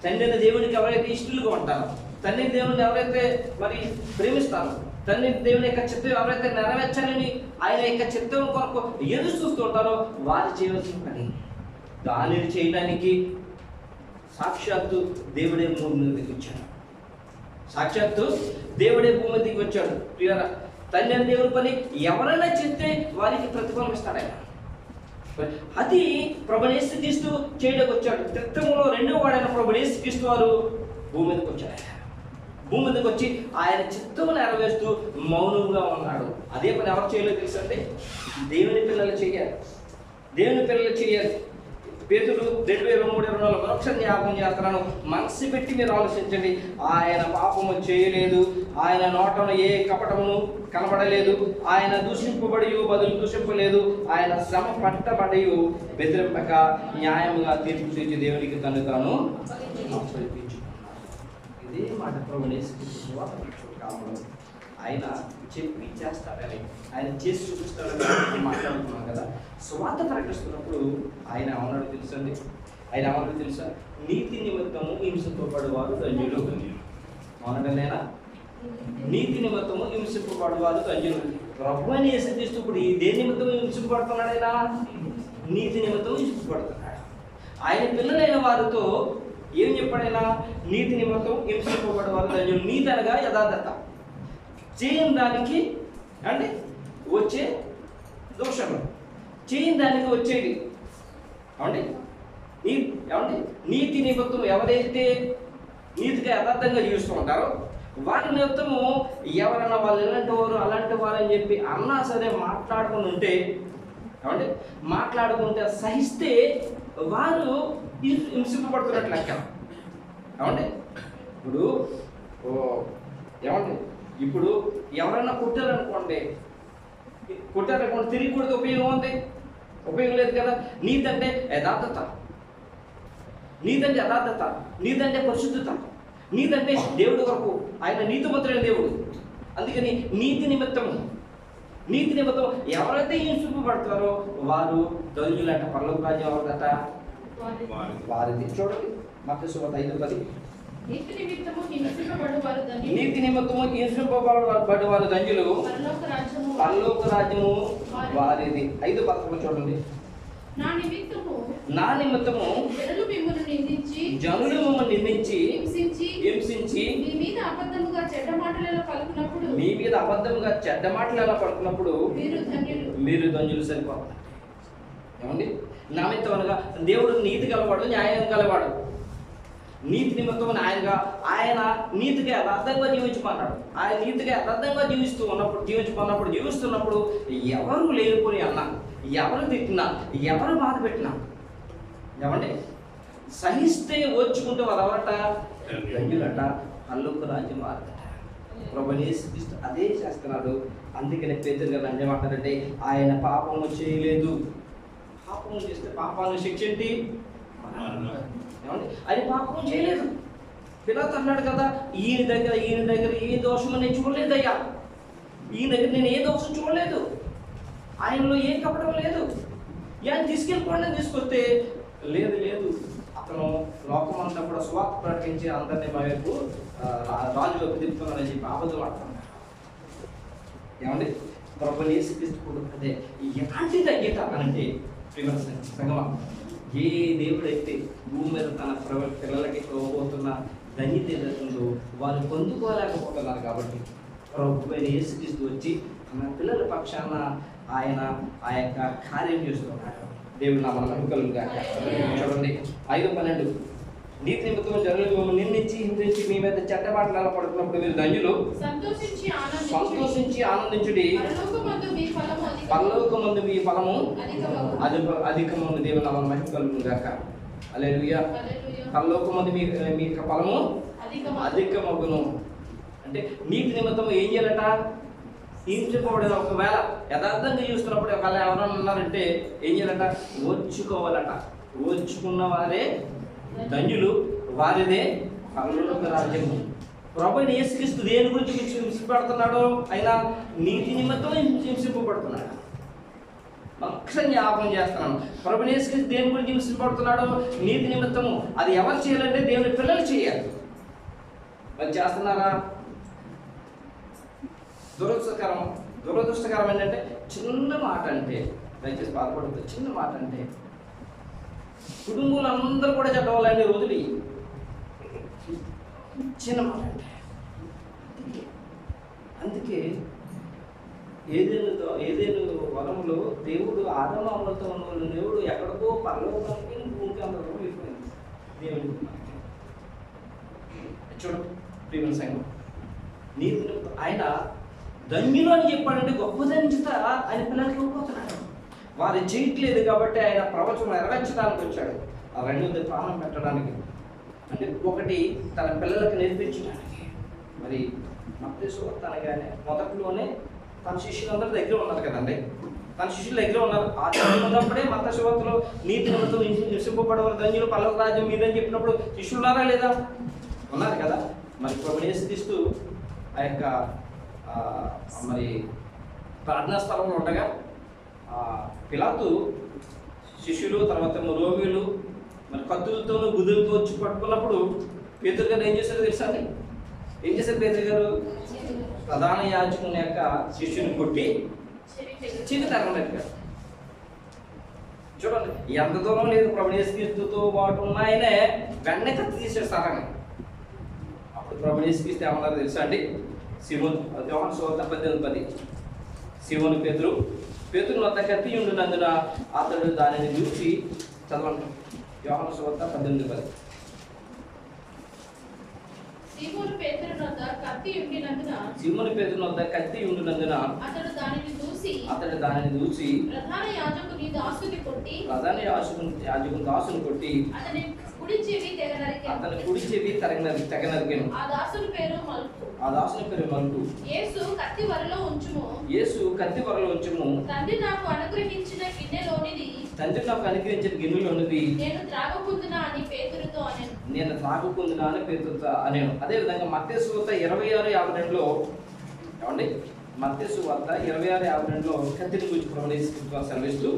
తండ్రి దేవునికి ఎవరైతే ఇష్టలుగా ఉంటారో, తండ్రి దేవుని ఎవరైతే మరి ప్రేమిస్తారో, తండ్రి దేవుని యొక్క చిత్తం ఎవరైతే నెరవేర్చాలని ఆయన యొక్క చిత్తం కొరకు ఎదురు చూస్తూ ఉంటారో వారు చేయవలసిన పని. దానిని చేయడానికి సాక్షాత్తు దేవుడే భూమి మీదకి వచ్చాడు. సాక్షాత్తు దేవుడే భూమి మీదకి వచ్చాడు. తండ్రి దేవుని పని ఎవరైనా చేస్తే వారికి ప్రతిఫలం ఇస్తాడు ఆయన. అది ప్రభువైన యేసుక్రీస్తు చేయడానికి వచ్చాడు. త్రిత్వములో రెండో వాడైన ప్రభువైన యేసుక్రీస్తు వారు భూమి మీదకి వచ్చాడు. భూమి మీదకి వచ్చి ఆయన చిత్తము నెరవేరుస్తూ మౌనంగా ఉన్నాడు. అదే పని ఎవరు చేయలేదు తెలుసండి? దేవుని పిల్లలు చేయాలి. దేవుని పిల్లలు చేయాలి. పేతురు 2:23-24 మరొకసారి జ్ఞాపకం చేస్తున్నాను. మనసు పెట్టి మీరు ఆలోచించండి. ఆయన పాపము చేయలేదు, ఆయన నోటను ఏ కపటమును కనబడలేదు, ఆయన దూషింపబడి బదులు దూషింపలేదు, ఆయన శ్రమ పట్టబడి బెదిరింపక న్యాయముగా తీర్పు తీర్చి దేవునికి తను తాను అప్పగించుకున్నాడు. ఇదే మాట ప్రభువైన యేసుక్రీస్తు కాలంలో ఆయన చెప్పి చేస్తాడని, ఆయన చేసి చూపిస్తాడని మాట్లాడుతున్నాం కదా. స్వార్థ ప్రకటిస్తున్నప్పుడు ఆయన ఏమన్నాడు తెలుసండి? ఆయన ఏమన్నాడు తెలుసా? నీతి నిమిత్తము హింసింపబడువారు ధన్యులు. అవునంటేనా? నీతి నిమిత్తము హింసింపబడువారు ధన్యులు. ప్రభువైన యేసుక్రీస్తు ఇప్పుడు దేని నిమిత్తం హింసింపబడుతున్నాడు? ఆయన నీతి నిమిత్తం హింసింపబడుతున్నాడు. ఆయన పిల్లలైన వారితో ఏం చెప్పాడైనా? నీతి నిమిత్తం హింసింపబడువారు ధన్యులు. నీతి అనగా యథార్థత, చేయని దానికి అంటే వచ్చే దోషము, చేయని దానికి వచ్చేది. ఏమండి నీతి నిమిత్తం ఎవరైతే నీతిగా యథార్థంగా జీవిస్తూ ఉంటారో వారి నిమిత్తము ఎవరైనా వాళ్ళు ఇలాంటి వారు అలాంటి వారు అని చెప్పి అన్నా సరే మాట్లాడుకుని ఉంటే, ఏమండి మాట్లాడుకుంటే సహిస్తే వారు హింసింపబడుతున్నట్లు లెక్క. ఏమండి ఇప్పుడు ఎవరైనా కుట్టారనుకోండి, తిరిగి కొడితే ఉపయోగం ఉంది? ఉపయోగం లేదు కదా. నీతంటే యథార్థత, నీతంటే పరిశుద్ధత, నీతంటే దేవుడి వరకు ఆయన నీతిమంతుడైన దేవుడు. అందుకని నీతి నిమిత్తం ఎవరైతే హింసింపబడతారో వారు ధన్యులంట. పరలోక రాజ్యం ఎవరిదట? వారిది. చూడండి మత్తయి సువార్త 5:10. నీతి నిమిత్తము హింసింపబడు వారు ధన్యులు, పరలోక రాజ్యము వారిది. 5:11 చూడండి. నా నిమిత్తము జనులు మిమ్మల్ని నిందించి హింసించి మీ మీద అబద్ధముగా చెడ్డ మాటలు ఎలా పలుకున్నప్పుడు మీరు ధన్యులు. సరిపోతారు. ఏమండి? నా నిమిత్తం అనగా దేవుడు నీతి గలవాడు, న్యాయం గలవాడు. నీతి నిమిత్తం ఆయన నీతిగా యథార్థంగా జీవించమన్నాడు. ఆయన నీతిగా యథార్థంగా జీవిస్తున్నప్పుడు ఎవరు లేనిపోయి అన్నా, ఎవరు తిట్టినా, ఎవరు బాధ పెట్టినా, ఏమండి సహిస్తే ఓర్చుకుంటే వారు ఎవరట? ధన్యులట, పరలోక రాజ్యం వారట. ప్రభువైన యేసుక్రీస్తు అదే చేస్తున్నాడు. అందుకనే పేతురు గారు ఏమంటారంటే ఆయన పాపము చేయలేదు. పాపము చేస్తే పాపాలను శిక్ష ఏంటి? ఏమండి? ఆయన పాపం చేయలేదు. పిలాతు అన్నాడు కదా, ఈయన దగ్గర ఏ దోషం నేను చూడలేదయ్యా, ఈయన దగ్గర నేను ఏ దోషం చూడలేదు, ఆయనలో ఏ కపటం లేదు, ఆయన తీసుకెళ్ళిపోండి. తీసుకొస్తే లేదు అతను లోకమంతా కూడా స్వార్థ ప్రకటించి అందరినీ మా వైపు రాజు వైపు తిప్పుతున్నాడని చెప్పి అబద్ధం ఆడుతున్నాడు. ఏమండి? ప్రభువైన యేసుక్రీస్తు కూడా అదే. ఎలాంటి తగ్గిత అంటే సంగమా, ఏ దేవుడైతే భూమి మీద తన పిల్లలకి ఇవ్వబోతున్న ధన్యత ఏదైతుందో వారు పొందుకోలేకపోతున్నారు. కాబట్టి ప్రభువైన యేసుక్రీస్తు వచ్చి తన పిల్లల పక్షాన ఆయన ఆ యొక్క కార్యం చేస్తున్నాడు. దేవుడు నా మన నమ్మకాలుగా చూడండి. 5:12 నీతి నిమిత్తం జనులు మిమ్మల్ని నిందించి హింసించి మీ మీద చెడ్డ మాటలు పడుతున్నప్పుడు మీరు ధన్యులు. సంతోషించి ఆనందించుడి, పరలోకమందు మీ ఫలము అధికమందు. దేవుని నామమున మహిమ కలుగును గాక. హల్లెలూయా. పరలోకమందు మీ ఫలము అధికమగును. అంటే నీతి నిమిత్తం ఏం చేయాలట? హింసింపబడిన ఒకవేళ యథార్థంగా చూస్తున్నప్పుడు ఒకవేళ ఎవరైనా ఉన్నారంటే ఏం చేయాలట? ఓర్చుకోవాలట. ఓర్చుకున్న వారే ధన్యులు, వారిదే పరలోక రాజ్యము. ప్రభువైన యేసుక్రీస్తు దేని గురించి హింసింపబడుతున్నాడు? ఆయన నీతి నిమిత్తం హింసింపబడుతున్నాడు. అక్షరం జ్ఞాపకం చేస్తున్నాను. ప్రభువైన యేసుక్రీస్తు దేని గురించి హింసింపబడుతున్నాడు? నీతి నిమిత్తము. అది ఎవరు చేయాలంటే దేవుని పిల్లలు చేయాలి. మరి చేస్తున్నారా? దురదృష్టకరం ఏంటంటే చిన్న మాట అంటే, దయచేసి బాధపడుతుంది, చిన్న మాట అంటే కుటుంబంలో అందరూ కూడా చెడ్డవాళ్ళని రోజులు చిన్న మాట అంటే. అందుకే ఏదేను వనములో దేవుడు ఆదాము అవ్వలతో ఉన్న వాళ్ళు దేవుడు ఎక్కడికో పరలోకానికి భూమికి అందరూ వెళ్ళిపోయింది. దేవుడు చూడండి ప్రియమైన సంఘం, నీతి ఆయన ధన్యులు అని చెప్పాడంటే గొప్పదనించుత ఆయన పిల్లలకి ఇవ్వబోతున్నాడు. వారు చేయట్లేదు కాబట్టి ఆయన ప్రవచనం నెరవేర్చడానికి వచ్చాడు. ఆ రెండోది ప్రాణం పెట్టడానికి, అంటే ఒకటి తన పిల్లలకు నేర్పించడానికి. మరి మత్తయి సువార్త అనగానే మొదట్లోనే తన శిష్యులందరూ దగ్గర ఉన్నారు కదండి. తన శిష్యుల దగ్గర ఉన్నారు. ఆ ఉన్నప్పుడే మత్తయి సువార్తలో నీతి నిమిత్తం హింసింపబడేవారు ధన్యులు, పరలోక రాజ్యం మీదని చెప్పినప్పుడు శిష్యులు ఉన్నారా లేదా? ఉన్నారు కదా. మరి ప్రభువైన యేసుక్రీస్తు ఆ యొక్క మరి ప్రార్థనా స్థలంలో ఉండగా పిలాతు శిష్యులు తర్వాత రోగులు మరి కత్తులతోనూ గుదులతో వచ్చి పట్టుకున్నప్పుడు పేతురు గారు ఏం చేశారో తెలుసా అండి? ఏం చేశారు పేతురు గారు? ప్రధాన యాజకుని యొక్క శిష్యుని కొట్టి చెవి తరగలేదు. చూడండి ఎంత దూరం లేదు. ప్రభువైన యేసుక్రీస్తుతో పాటు ఉన్న ఆయనే వెంటనే కత్తి తీసేస్తారని. అప్పుడు ప్రభువైన యేసుక్రీస్తు ఏమన్నారో తెలుసా అండి? యోహాను సువార్త 18:10 సీమోను పేతురు వద్ద కత్తి ఉండినందున అతడు దానిని చూసి చదవండి. యోహాను సువార్త 18:10. సీమోను పేతురు వద్ద కత్తి ఉండినందున అతడు దానిని చూసి ప్రధాన యాజకుని దాసుని కొట్టి అతని కుడి చెవి తెగనరికెను. ఆ దాసుని పేరు మల్కు. యేసు కత్తి వరలో ఉంచుము. తండ్రి నాకు అనుగ్రహించిన గిన్నెలోనిది నేను త్రాగకుందునా అని పేతురుతో అనేను. అదే విధంగా మత్తయి సువార్త 26:52లో ఏమండి? మత్తయి సువార్త 26:52లో కత్తిని గురించి ప్రభువైన యేసుక్రీస్తు సెలవిస్తూ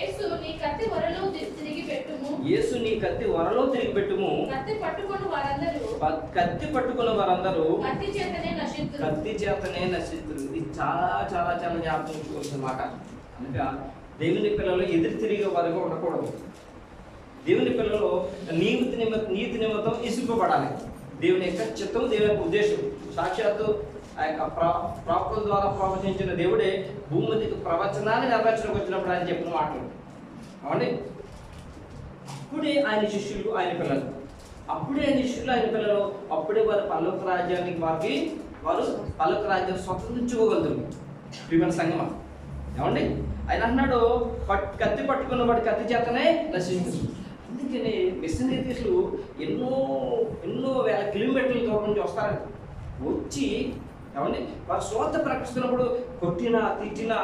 యేసు నీ కత్తి వరలో తిరిగి పెట్టుము. కత్తి పట్టుకున్న వారందరూ కత్తి చేతనే నశింతురు. ఇది చాలా చాలా చాలా జ్ఞాపకం ఉంచుకోవాల్సిన మాట. అనగా దేవుని పిల్లలు ఎదురు తిరిగే వారిగా ఉండకూడదు. దేవుని పిల్లలు నీతి నిమిత్తం ఇసుకుపడాలి. దేవుని యొక్క చిత్తం, దేవుని యొక్క ఉద్దేశం. సాక్షాత్తు ఆ యొక్క ప్రాప్తుల ద్వారా ప్రవచించిన దేవుడే భూమికి ప్రవచనాన్ని నెరవేర్చడానికి వచ్చినప్పుడు ఆయన చెప్పిన మాటలు అవండి. అప్పుడే ఆయన శిష్యులు, ఆయన పిల్లలు, అప్పుడే వారు పరలోక రాజ్యానికి వారు పరలోక రాజ్యం స్వతంత్రించుకోగలుగుతారు. ప్రియమైన సంగమా ఏమండి? ఆయన అన్నాడు కత్తి పట్టుకున్న వాడు కత్తి చేతనే నశించు. అందుకని మిషనరీస్లు ఎన్నో వేల కిలోమీటర్ల దూరం నుంచి వస్తారండి. వచ్చి ఏమండి వారు స్వార్థ ప్రకటిస్తున్నప్పుడు కొట్టినా తిట్టినా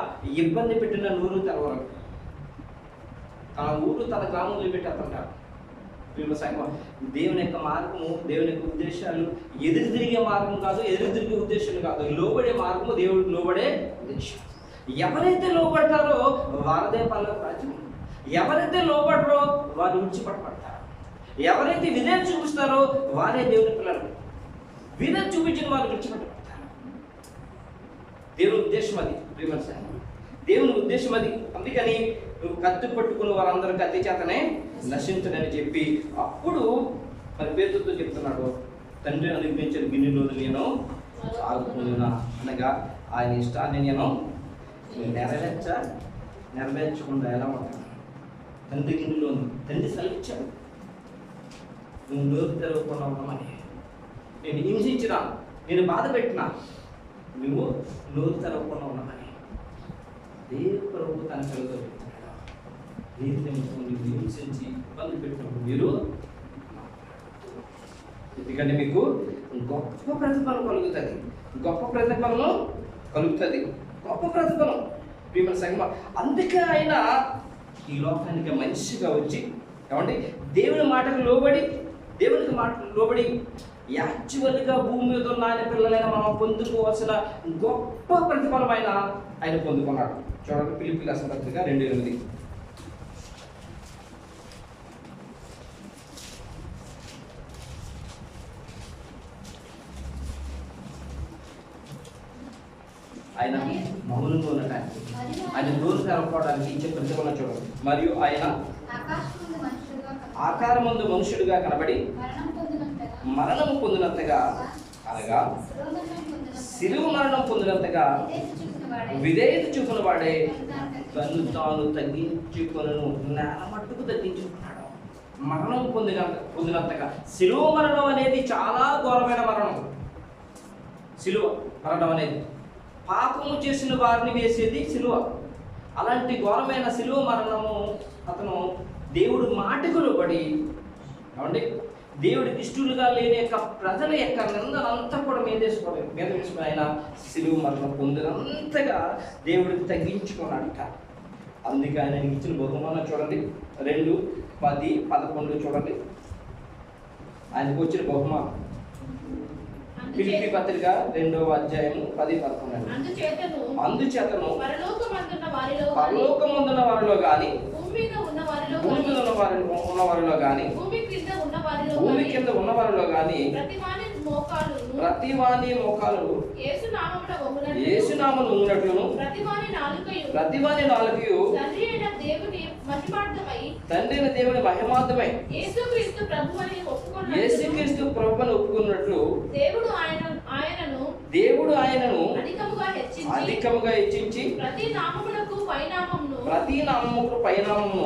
ఇబ్బంది పెట్టిన నూరు తెలవరు. తన ఊరు తన గ్రామం వదిలిపెట్టేస్తుంటారు. దేవుని యొక్క మార్గము, దేవుని యొక్క ఉద్దేశాలు ఎదురు తిరిగే మార్గం కాదు, ఎదురు తిరిగే ఉద్దేశాలు కాదు, లోబడే మార్గము, దేవుడికి లోబడే ఉద్దేశం. ఎవరైతే లోబడతారో వారదే పరలోక రాజ్యం. ఎవరైతే లోబడరో వారు విడిచిపట్టబడతారు. ఎవరైతే విధేయత చూపిస్తారో వారే దేవుని పిల్లలు. విధేయత చూపించిన వారు విడిచిపట్టబడతారు. దేవుని ఉద్దేశం అది. దేవుని ఉద్దేశం అది. అందుకని నువ్వు కత్తి పట్టుకున్న వారందరూ కత్తి చేతనే నశించడని చెప్పి అప్పుడు మరి పేతురుతో చెప్తున్నాడు, తండ్రి అనుగ్రహించిన గిన్నెలో నేను తాగుతున్నా అనగా ఆయన ఇష్టాన్ని నేను నెరవేర్చ నెరవేర్చకుండా ఎలా ఉంటాను? తండ్రి గిన్నెలో తండ్రి సెలవిచ్చాడు, నువ్వు నోరు తెరవకుండా ఉన్నామని. నేను హింసించినా, నేను బాధ పెట్టినా నువ్వు నోరు తెరవకుండా ఉన్నామని దేవుడు ప్రభు తన పిల్లతో చెప్తున్నాడు. నీతి నిమిత్తం నువ్వు హింసించి ఇబ్బంది పెట్టినప్పుడు మీరు, ఎందుకంటే మీకు గొప్ప ప్రతిఫలం కలుగుతుంది, గొప్ప ప్రతిఫలం కలుగుతుంది, గొప్ప ప్రతిఫలం ప్రియమైన సంగమా. అందుకే ఆయన ఈ లోకానికి మనిషిగా వచ్చి ఏమండి దేవుని మాటకు లోబడి, దేవునికి మాటకు లోబడి యాక్చువల్గా భూమి మీద ఉన్న ఆయన పిల్లలైన మనం పొందుకోవాల్సిన గొప్ప ప్రతిఫలం ఆయన పొందుకున్నాడు. చూడండి ఫిలిప్పీయులకు రాసిన పత్రిక 2:8. ఆయన మౌనంగా ఉండటానికి, ఆయన నోరు తెరవడానికి ఇచ్చే ప్రతిఫలం చూడండి. మరియు ఆయన ఆకారమందు మనుషుడిగా కనబడి మరణం పొందినంతగా, అనగా శిలువ మరణం పొందినంతగా విధేయత చూపిన వాడే తను తాను తగ్గించుకొనను, నేల మట్టుకు తగ్గించుకున్నాడు. మరణం పొందినంతగా. శిలువ మరణం అనేది చాలా ఘోరమైన మరణం. శిలువ మరణం అనేది పాపము చేసిన వారిని వేసేది శిలువ. అలాంటి ఘోరమైన శిలువ మరణము అతను దేవుడు మాటకు లోబడి, ఏమండి దేవుడికి ఇష్టలుగా లేని యొక్క ప్రజల యొక్క నిందనంతా కూడా మీద వేసుకుని ఆయన శిలువ మరణం పొందినంతగా దేవుడికి తగ్గించుకున్నాడట. అందుకే ఆయన ఇచ్చిన బహుమానం చూడండి, 2:10-11 చూడండి. ఆయనకు వచ్చిన బహుమానం ఫిలిప్పీ పత్రిక 2:10-11. అందుచేతను పరలోకమందున్న వారిలో గాని, భూమి మీద ఉన్న వారిలో గాని, భూమి కింద ఉన్న వారిలో గాని ప్రతి వాని మోకాలు యేసునామమున వంగునట్లును, ప్రతి వాని నాలుకయు తండ్రి అయిన దేవుని మహిమార్థమై యేసుక్రీస్తు ప్రభువుని ఒప్పుకున్నట్లు దేవుడు ఆయనను అధికముగా హెచ్చించి ప్రతి నామమునకు పైనామమును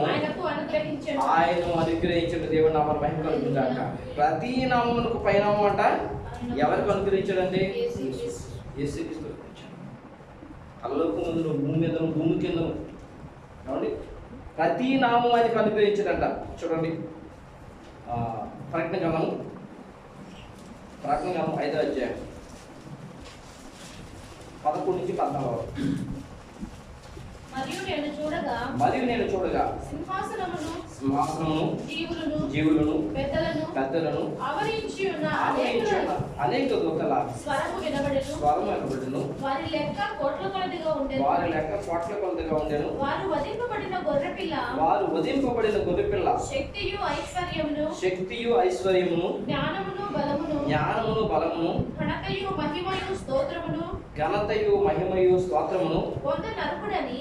ఆయన అనుగ్రహించిన దేవుడు నామ మహిమ కలుగుగాక. ప్రతి నామమునకు పైనామం అంట ఎవరికి అనుగ్రహించాడండి? యేసుక్రీస్తు. పరలోకం ముందు, భూమి మీద, భూమి కింద, ఏమండి ప్రతి నామం ఆయనకు అనుగ్రహించాడంట. చూడండి ప్రకటన గ్రంథం 5వ అధ్యాయం 11-14. మరియు నేను చూడగా సింహాసనమును జీవులను పెద్దలను ఆవరించి ఉన్న అనేక దూతల స్వరము వినబడెను. వారి లెక్క కోట్ల కొలదిగా ఉండెను. వారు వధింపబడిన గొర్రెపిల్ల శక్తియు ఐశ్వర్యమును జ్ఞానమును బలమును ఘనతయు మహిమయు స్తోత్రమును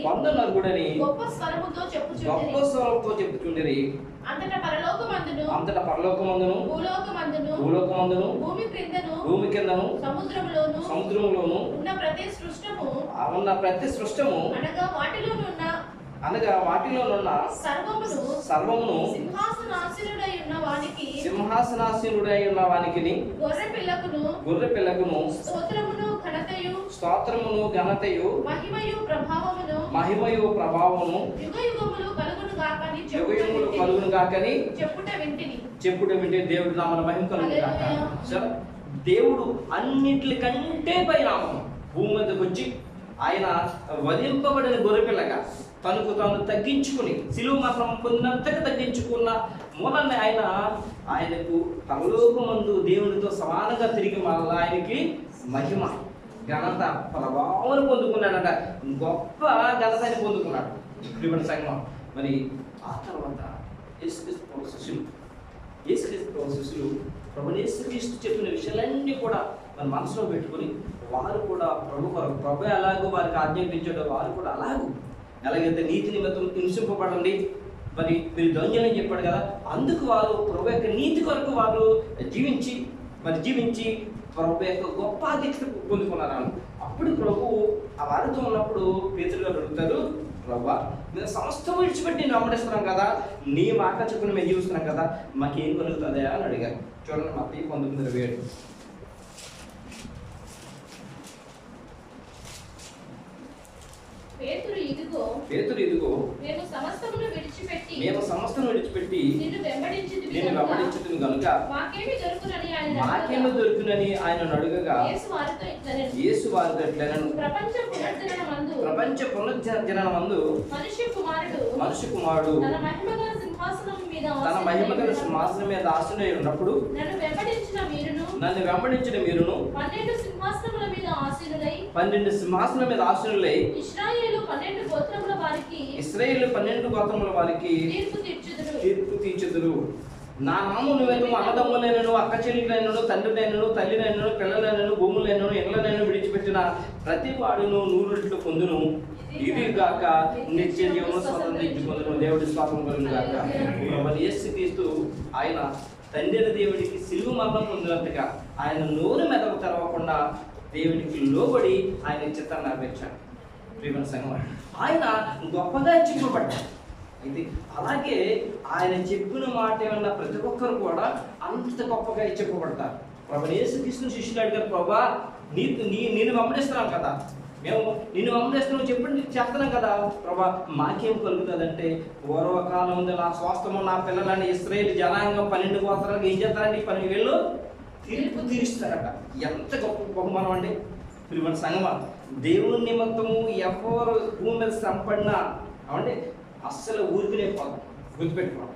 వంద నరుడని గొప్ప స్వరముతో చెప్పుచుండిరి. అంతటా పరలోకమందును భూలోకమందును భూమి కిందను సముద్రములోను ఉన్న ప్రతి సృష్టము అనగా వాటిలోనున్న సర్వమును సింహాసనాసీనుడై ఉన్న వానికి గొర్రెపిల్లకును స్తోత్రమును ఘనతయు మహిమయు ప్రభావమును యుగయుగములు కలుగును గాకని చెప్పుట వింటే దేవుడి నామమున మహిమ కలుగును గాక. దేవుడు అన్నిటికంటే పైనామం భూమి మీదకి వచ్చి ఆయన వధింపబడిన గొర్రెపిల్లగా తనకు తాను తగ్గించుకుని శిలువ మరణం పొందినంతగా తగ్గించుకున్న మూలాన్ని ఆయనకు పరలోకమందు దేవునితో సమానంగా తిరిగి మళ్ళీ ఆయనకి మహిమ ఘనత ప్రభావం పొందుకున్నాడట. గొప్ప ఘనతని పొందుకున్నాడు ప్రియమైన సంఘం. మరి ఆ తర్వాత యేసుక్రీస్తు ప్రభు యేసుక్రీస్తు చెప్పిన విషయాలన్నీ కూడా మన మనసులో పెట్టుకుని వారు కూడా ప్రభు ఎలాగో వారికి ఆజ్ఞాపించాడో వారు కూడా ఎలాగైతే నీతి నిమిత్తం హింసింపబడండి, మరి మీరు దొంగలని చెప్పాడు కదా, అందుకు వారు ప్రభు యొక్క నీతి కొరకు వారు జీవించి ప్రభు యొక్క గొప్ప అధ్యక్షత పొందుకున్నారు. అప్పుడు ప్రభు ఆ వారితో ఉన్నప్పుడు పేతురు గారు అడుగుతారు, ప్రభు మేము సమస్తం విడిచిపెట్టి నేను వెంబడిస్తున్నాం కదా, నీ మాట చెప్పుకుని మేము జీవిస్తున్నాం కదా, మాకేం కలుగుతుందా అని అడిగారు. చూడండి మత్తయి 19:27. పేతురు ఇదిగో మేము సమస్తమును విడిచిపెట్టి నిన్ను వెంబడించుదుము గనుక మాకేమి దొరుకునని ఆయన అడుగగా యేసు వారితో ఇట్లనెను, ప్రపంచ పునర్జననమందు మనుష్య కుమారుడు తన మహిమగల సింహాసనం మీద ఆసీనుడై ఉన్నప్పుడు నన్ను వెంబడించిన మీరును 12 సింహాసనముల మీద ఆసీనులై ఇశ్రాయేలు 12 గోత్రముల వారికి తీర్పు తీర్చుదురు. నా నామము నిమిత్తము అన్నదమ్ములైనను, అక్క చెల్లిలైనను, తండ్రినైనను, తల్లినైనను, పిల్లలైనను, భూములైనను, ఇండ్లనైనను విడిచిపెట్టిన ప్రతి వాడును 100 రెట్లు పొందును. ఇది గాక నిత్య జీవము స్వతంత్రించుకొనును. దేవుడి స్తోత్రం కలుగును గాక. యేసుక్రీస్తు ఆయన తండ్రి దేవుడికి సిలువ మరణం పొందినట్టుగా ఆయన నోరు మెదడు తెరవకుండా దేవునికి లోబడి ఆయన చిత్తాన్ని నెరవేర్చాడు. ప్రియమైన సంఘం, ఆయన గొప్పగా చెప్పబడ్డాడు. ఇది అలాగే ఆయన చెప్పిన మాట ఏమన్నా ప్రతి ఒక్కరు కూడా అంత గొప్పగా చెప్పబడతారు. ప్రభు యేసుక్రీస్తు శిష్యులు అడిగారు, ప్రభా నేను వెంబడిస్తున్నాం కదా, మేము నిన్ను వెంబడిస్తున్నాం చెప్పండి చేస్తున్నాం కదా ప్రభా, మాకేం కలుగుతుందంటే పూర్వకాలం ఉంది నా స్వాస్థము నా పిల్లలని ఇశ్రాయేలు జనాంగం 12 గోత్రాలకు ఏం చేస్తారండి? 12 వేళ్ళు తీర్పు తీరుస్తారట. ఎంత గొప్ప బహుమానం అండి. ప్రియమైన సంగమా, దేవుని నిమిత్తము ఎవరు భూమి మీద సంపడినా అవండి అస్సలు ఊరికినే పోదు. గుర్తుపెట్టుకోండి,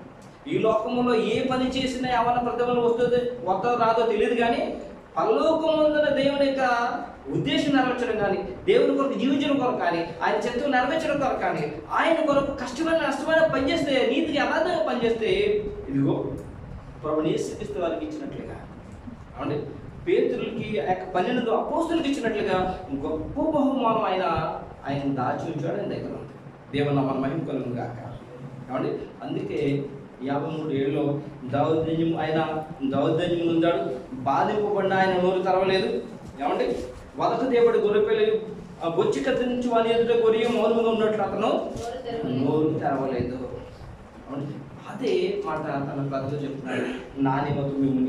ఈ లోకంలో ఏ పని చేసినా ఏమైనా ప్రతిఫలం వస్తుందో రాదో తెలియదు, కానీ పరలోకమందున దేవుని యొక్క ఉద్దేశం నెరవేర్చడం కానీ, దేవుని కొరకు జీవించడం కొరకు కానీ, ఆయన చిత్తం నెరవేర్చడం కొరకు కానీ, ఆయన కొరకు కష్టమైన నష్టమైన పనిచేస్తే, నీతికి యథార్థంగా పనిచేస్తే, ఇదిగో ప్రభువు యేసుక్రీస్తు వారికి ఇచ్చినట్లుగా అంటే పేతురులకి 12 అపోస్తులకు ఇచ్చినట్లుగా గొప్ప బహుమానం ఆయన దాచి ఉంచాడు. ఆయన దగ్గర ఉంది. దేవుని నామమున మహిమ కలుగును గాక. కాబట్టి అందుకే 53 ఏళ్ళలో దౌర్జన్యం ఉందాడు. బాధింపబడిన ఆయన నోరు తెరవలేదు. ఏమంటే వదకు దేవుడి గొర్రెపిల్లలు బొచ్చి కత్తి నుంచి వాళ్ళ ఎదుట గొర్రె మౌనంగా ఉన్నట్లు అతను నోరు తెరవలేదు. అదే మాట తన ప్రజలు చెప్తున్నాడు. నా నిమిత్తం మేము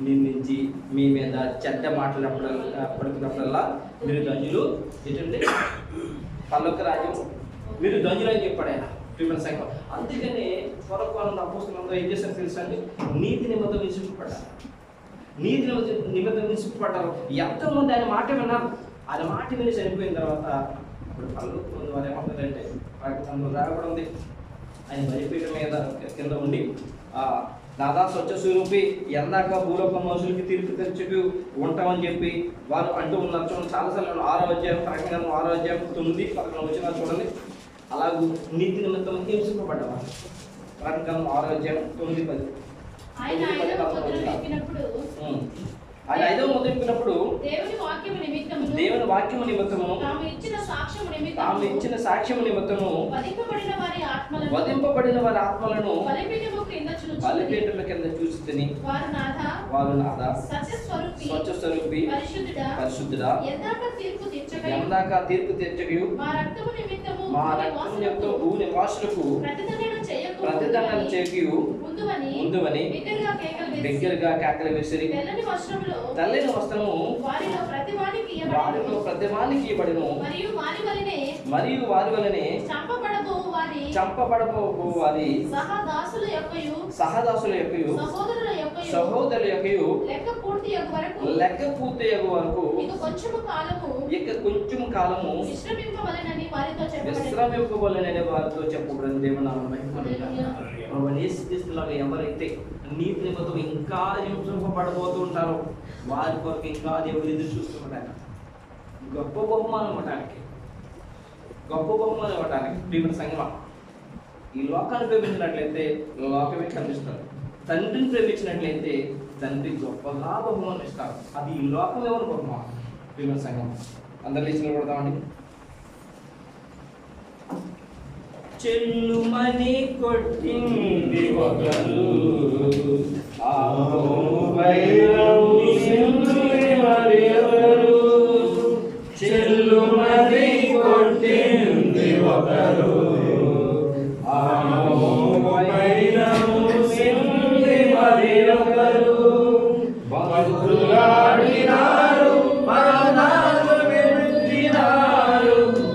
నిందించి మీ మీద చెడ్డ మాట్లాడినప్పుడల్లా మీరు ధన్యులు, ఏంటంటే పల్లొక్క రాజ్యం మీరు ధన్యులు అని చెప్పాడు ఆయన. ప్రియమైన సంఘం, అందుకనే పూర్వకాలంలో అపోస్తలులందరూ ఏం చేశారు తెలుసా అండి? నీతి నిమిత్తం విసుగుపడ్డారు. నీతి నిమిత్తం విసుగుపడ్డారు. ఎంతోమంది ఆయన మాట విన్నారు. ఆయన మాట విని చనిపోయిన తర్వాత ఇప్పుడు పల్లొక్క ముందు వారు ఏమంటారంటే అందులో రాయబడి ఉంది, ఆయన బలిపీఠం మీద కింద ఉండి దాదా స్వచ్ఛ స్వరూపి ఎందాక భూలోక మనుషులకి తీర్పు తెచ్చి ఉంటామని చెప్పి వారు అంటూ ఉన్నారు. చూడండి, చాలాసార్లు 6వ అధ్యాయం ప్రకటన 6వ అధ్యాయం 9, 11 వచ్చిన చూడండి. అలాగూ నీతి నిమిత్తం హింసింపబడ్డవారు. ప్రకటన 6వ అధ్యాయం 9, 10. ఆయన 5వ ముద్ర విప్పినప్పుడు దేవుని వాక్యము నిమిత్తము తాము ఇచ్చిన సాక్ష్యము నిమిత్తము వధింపబడిన వారి ఆత్మలను బలిపీఠముల కింద చూసి తిని వారు నాథ స్వచ్ఛ స్వరూపి పరిశుద్ధుడా ఎందాక తీర్పు తీర్చకు మా రక్తము నిమిత్తము భూ నివాసులకు ప్రతిదండన చేయకు ముందువని బిగ్గరగా కేకలు వేసిరి. తెల్లని వస్త్రము వారిలో ప్రతివానికి ఇవ్వబడును, మరియు వారి వలనే చంపబడబో వారి సహదాసుల యొక్కయు సహోదరుల యొక్కయు లెక్క పూర్తయ్యగు వరకు ఇక కొంచెం కాలము విశ్రమింపవలెనని వారితో చెప్పబడిన దేవుని నామమున యేసుక్రీస్తులాగా ఎవరైతే నీతి నిమిత్తం ఇంకా హింసింపబడబోతూ ఉంటారో వారి కొరకు ఇంకా దేవుడు ఎదురు చూస్తుంటారు. గొప్ప బహుమానం ఇవ్వటానికి ప్రియమైన సంగమా, ఈ లోకాన్ని ప్రేమించినట్లయితే లోకమే కనిపిస్తారు. తండ్రిని ప్రేమించినట్లయితే తండ్రి గొప్పగా బహుమానం ఇస్తారు. అది ఈ లోకం ఎవరు బహుమానం. ప్రియమైన సంగమా, అందరి లిస్టులో కొడతామండి. చెల్లుమని కొట్టింది ఒకరు, చెల్లుమని కొట్టింది ఒకరు,